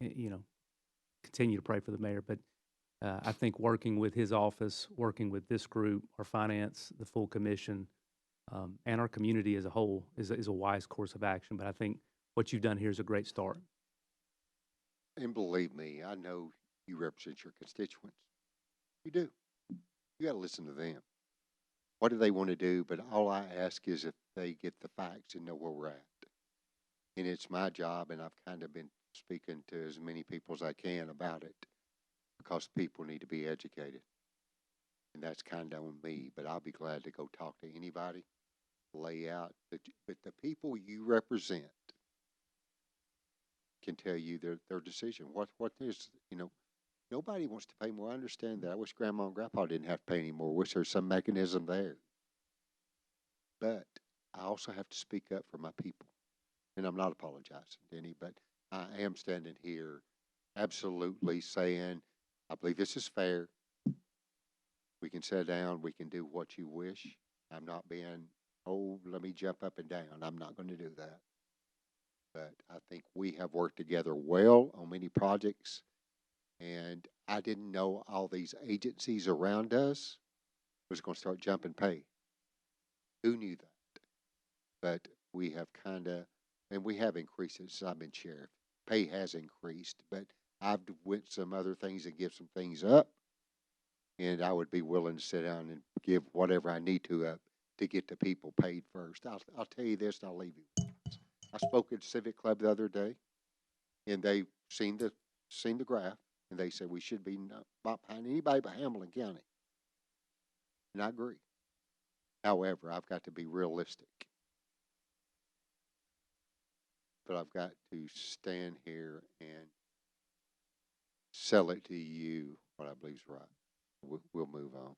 Speaker 10: you know, continue to pray for the mayor, but I think working with his office, working with this group, our finance, the full commission, and our community as a whole is a wise course of action. But I think what you've done here is a great start.
Speaker 4: And believe me, I know you represent your constituents. You do. You got to listen to them. What do they want to do? But all I ask is if they get the facts and know where we're at. And it's my job, and I've kind of been speaking to as many people as I can about it because people need to be educated. And that's kind of on me, but I'll be glad to go talk to anybody, lay out. But the people you represent can tell you their decision. What is, nobody wants to pay more. I understand that. I wish Grandma and Grandpa didn't have to pay any more. Wish there's some mechanism there. But I also have to speak up for my people. And I'm not apologizing, Denny, but I am standing here absolutely saying, I believe this is fair. We can sit down. We can do what you wish. I'm not being, let me jump up and down. I'm not going to do that. But I think we have worked together well on many projects. And I didn't know all these agencies around us was going to start jumping pay. Who knew that? But we have and we have increased it since I've been sheriff. Pay has increased, but I've went some other things and give some things up. And I would be willing to sit down and give whatever I need to up to get the people paid first. I'll tell you this, and I'll leave you. I spoke at Civic Club the other day, and they seen the graph, and they said we should be not paying anybody but Hamilton County. And I agree. However, I've got to be realistic. But I've got to stand here and sell it to you what I believe is right. We'll move on.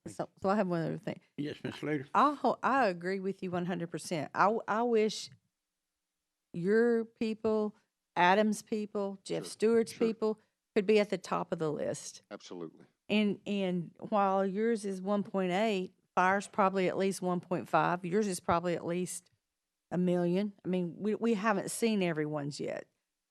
Speaker 3: So I have one other thing.
Speaker 1: Yes, Ms. Slater?
Speaker 3: I agree with you 100%. I wish your people, Adam's people, Jeff
Speaker 4: Sure,
Speaker 3: Stewart's
Speaker 4: sure.
Speaker 3: people could be at the top of the list.
Speaker 4: Absolutely.
Speaker 3: And while yours is 1.8, fire's probably at least 1.5. Yours is probably at least $1 million. I mean, we haven't seen everyone's yet.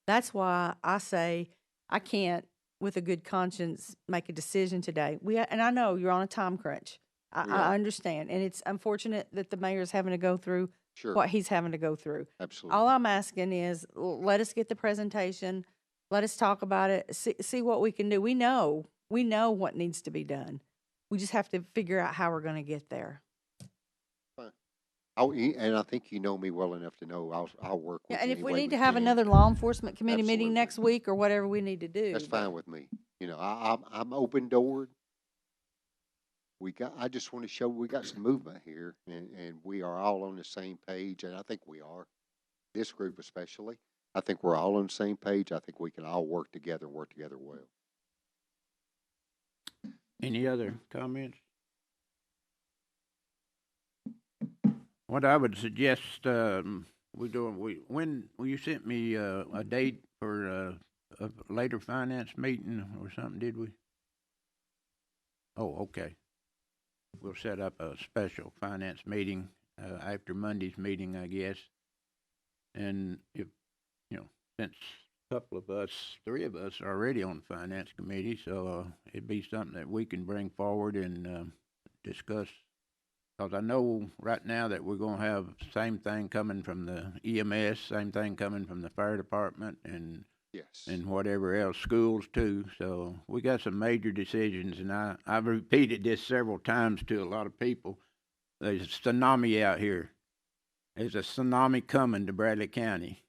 Speaker 3: That's why I say I can't, with a good conscience, make a decision today. And I know you're on a time crunch. I understand, and it's unfortunate that the mayor's having to go through
Speaker 4: Sure.
Speaker 3: what he's having to go through.
Speaker 4: Absolutely.
Speaker 3: All I'm asking is let us get the presentation. Let us talk about it. See what we can do. We know what needs to be done. We just have to figure out how we're going to get there.
Speaker 4: And I think you know me well enough to know I'll work with
Speaker 3: Yeah,
Speaker 4: you
Speaker 3: and
Speaker 4: any
Speaker 3: if we
Speaker 4: way
Speaker 3: need to have
Speaker 4: can.
Speaker 3: another law enforcement committee
Speaker 4: Absolutely.
Speaker 3: meeting next week or whatever we need to do.
Speaker 4: That's
Speaker 3: but-
Speaker 4: fine with me. I'm open doored. I just want to show we got some movement here, and we are all on the same page, and I think we are. This group especially, I think we're all on the same page. I think we can all work together and work together well.
Speaker 1: Any other comments? What I would suggest, when you sent me, a date for, a later finance meeting or something, did we? Oh, okay. We'll set up a special finance meeting, after Monday's meeting, I guess. And if, since a couple of us, 3 of us are already on the finance committee, so, it'd be something that we can bring forward and, discuss. Because I know right now that we're going to have the same thing coming from the EMS, same thing coming from the fire department, and
Speaker 4: Yes.
Speaker 1: and whatever else, schools too. So we got some major decisions, and I've repeated this several times to a lot of people. There's a tsunami out here. There's a tsunami coming to Bradley County,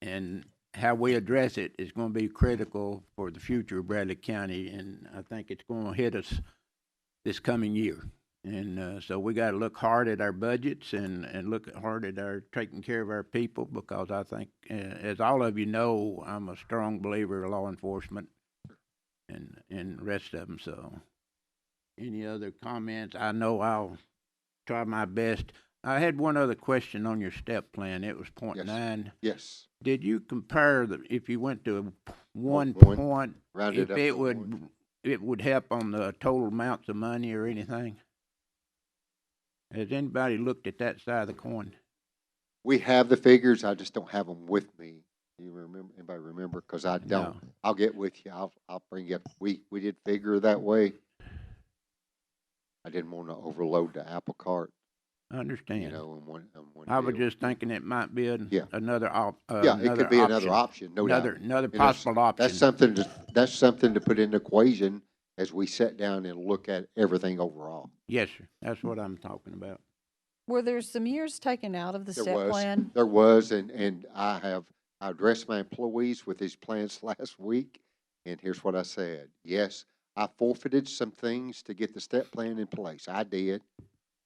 Speaker 1: and how we address it is going to be critical for the future of Bradley County, and I think it's going to hit us this coming year. And so we got to look hard at our budgets and look hard at our taking care of our people, because I think, as all of you know, I'm a strong believer of law enforcement and the rest of them. So, any other comments? I know I'll try my best. I had one other question on your step plan. It was
Speaker 4: Yes.
Speaker 1: 0.9.
Speaker 4: Yes.
Speaker 1: Did you compare if you went to one
Speaker 4: One.
Speaker 1: point,
Speaker 4: Round it
Speaker 1: if
Speaker 4: up
Speaker 1: it
Speaker 4: to
Speaker 1: would
Speaker 4: one.
Speaker 1: it would help on the total amounts of money or anything? Has anybody looked at that side of the coin?
Speaker 4: We have the figures, I just don't have them with me. You remember, anybody remember? Cause I
Speaker 1: No.
Speaker 4: don't. I'll get with you. I'll bring you up. We did figure that way. I didn't wanna overload the apple cart,
Speaker 1: I understand.
Speaker 4: in one
Speaker 1: I was
Speaker 4: deal.
Speaker 1: just thinking it might be
Speaker 4: Yeah.
Speaker 1: another
Speaker 4: Yeah, it could be another option, no doubt.
Speaker 1: Another
Speaker 4: And that's-
Speaker 1: possible option.
Speaker 4: That's something to put in the equation as we sit down and look at everything overall.
Speaker 1: Yes, sir. That's what I'm talking about.
Speaker 3: Were there some years taken out of the
Speaker 4: There
Speaker 3: step
Speaker 4: was.
Speaker 3: plan?
Speaker 4: There was, and I addressed my employees with these plans last week, and here's what I said. Yes, I forfeited some things to get the step plan in place. I did,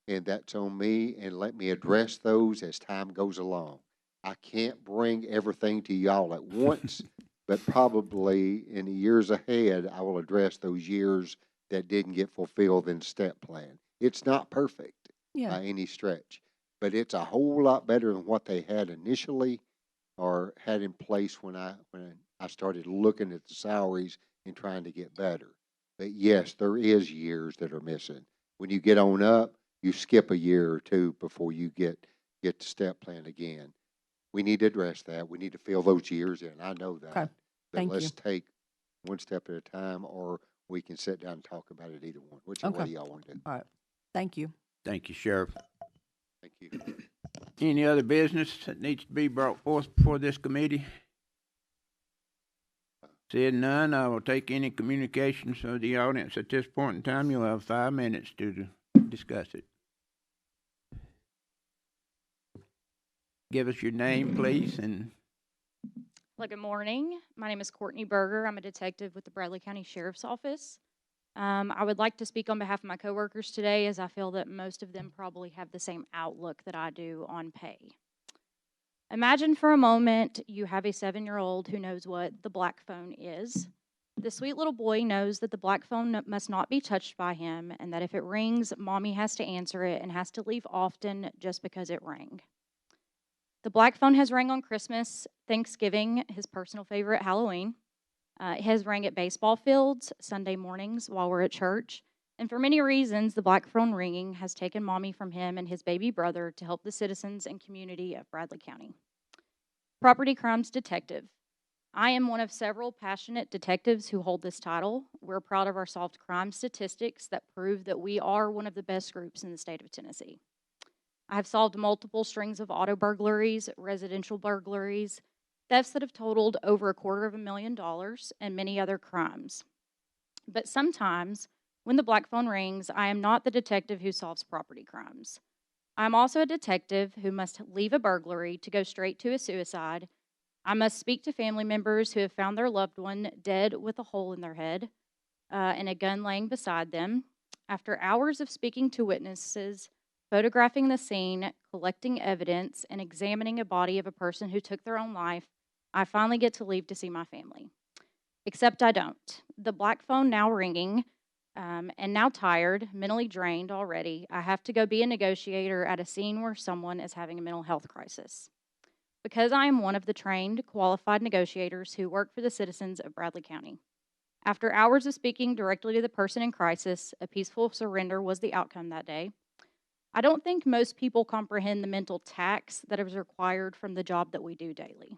Speaker 4: and that's on me, and let me address those as time goes along. I can't bring everything to y'all at once, but probably in the years ahead, I will address those years that didn't get fulfilled in the step plan. It's not perfect
Speaker 3: Yeah,
Speaker 4: by any stretch, but it's a whole lot better than what they had initially or had in place when I started looking at the salaries and trying to get better. But yes, there is years that are missing. When you get on up, you skip a year or two before you get the step plan again. We need to address that. We need to fill those years in. I know that.
Speaker 3: Okay.
Speaker 4: But
Speaker 3: Thank
Speaker 4: let's
Speaker 3: you.
Speaker 4: take one step at a time, or we can sit down and talk about it either one. Whichever way
Speaker 3: Okay.
Speaker 4: y'all want to do.
Speaker 3: all right. Thank you.
Speaker 1: Thank you, Sheriff.
Speaker 4: Thank you.
Speaker 1: Any other business that needs to be brought forth before this committee? Seeing none, I will take any communications from the audience at this point in time. You'll have 5 minutes to discuss it. Give us your name, please, and
Speaker 11: Well, good morning. My name is Courtney Berger. I'm a detective with the Bradley County Sheriff's Office. I would like to speak on behalf of my coworkers today, as I feel that most of them probably have the same outlook that I do on pay. Imagine for a moment you have a 7-year-old who knows what the black phone is. The sweet little boy knows that the black phone must not be touched by him, and that if it rings, mommy has to answer it and has to leave often just because it rang. The black phone has rang on Christmas, Thanksgiving, his personal favorite, Halloween. It has rang at baseball fields, Sunday mornings while we're at church. And for many reasons, the black phone ringing has taken mommy from him and his baby brother to help the citizens and community of Bradley County. Property Crimes Detective. I am one of several passionate detectives who hold this title. We're proud of our solved crime statistics that prove that we are one of the best groups in the state of Tennessee. I have solved multiple strings of auto burglaries, residential burglaries, thefts that have totaled over $250,000, and many other crimes. But sometimes, when the black phone rings, I am not the detective who solves property crimes. I am also a detective who must leave a burglary to go straight to a suicide. I must speak to family members who have found their loved one dead with a hole in their head and a gun laying beside them. After hours of speaking to witnesses, photographing the scene, collecting evidence, and examining a body of a person who took their own life, I finally get to leave to see my family. Except I don't. The black phone now ringing, and now tired, mentally drained already, I have to go be a negotiator at a scene where someone is having a mental health crisis. Because I am one of the trained, qualified negotiators who work for the citizens of Bradley County. After hours of speaking directly to the person in crisis, a peaceful surrender was the outcome that day. I don't think most people comprehend the mental tax that is required from the job that we do daily.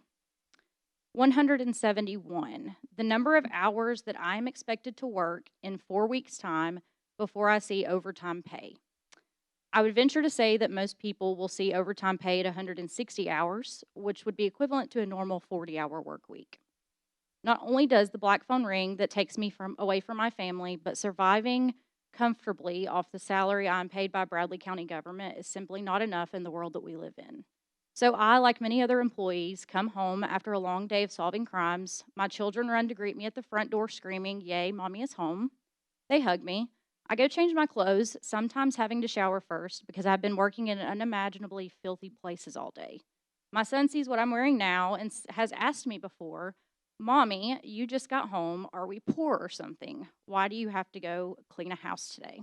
Speaker 11: 171, the number of hours that I am expected to work in 4 weeks' time before I see overtime pay. I would venture to say that most people will see overtime pay at 160 hours, which would be equivalent to a normal 40-hour work week. Not only does the black phone ring that takes me away from my family, but surviving comfortably off the salary I'm paid by Bradley County government is simply not enough in the world that we live in. So I, like many other employees, come home after a long day of solving crimes. My children run to greet me at the front door screaming, "Yay, mommy is home." They hug me. I go change my clothes, sometimes having to shower first because I've been working in unimaginably filthy places all day. My son sees what I'm wearing now and has asked me before, "Mommy, you just got home. Are we poor or something? Why do you have to go clean a house today?"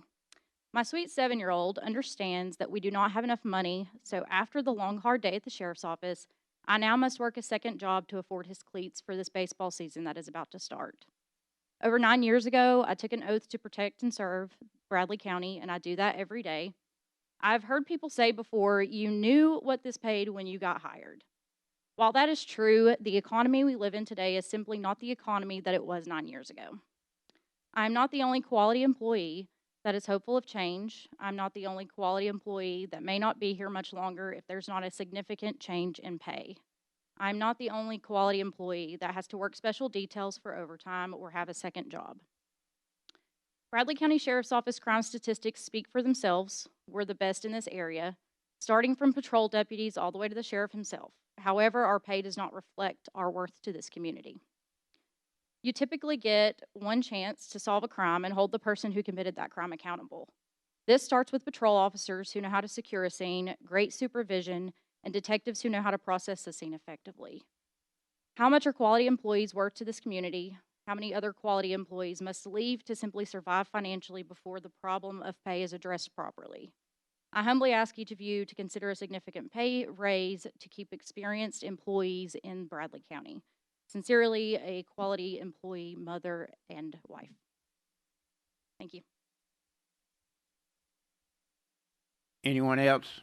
Speaker 11: My sweet 7-year-old understands that we do not have enough money, so after the long, hard day at the sheriff's office, I now must work a second job to afford his cleats for this baseball season that is about to start. Over 9 years ago, I took an oath to protect and serve Bradley County, and I do that every day. I've heard people say before, "You knew what this paid when you got hired." While that is true, the economy we live in today is simply not the economy that it was 9 years ago. I'm not the only quality employee that is hopeful of change. I'm not the only quality employee that may not be here much longer if there's not a significant change in pay. I'm not the only quality employee that has to work special details for overtime or have a second job. Bradley County Sheriff's Office crime statistics speak for themselves. We're the best in this area, starting from patrol deputies all the way to the sheriff himself. However, our pay does not reflect our worth to this community. You typically get one chance to solve a crime and hold the person who committed that crime accountable. This starts with patrol officers who know how to secure a scene, great supervision, and detectives who know how to process the scene effectively. How much are quality employees worth to this community? How many other quality employees must leave to simply survive financially before the problem of pay is addressed properly? I humbly ask each of you to consider a significant pay raise to keep experienced employees in Bradley County. Sincerely, a quality employee, mother, and wife. Thank you.
Speaker 1: Anyone else?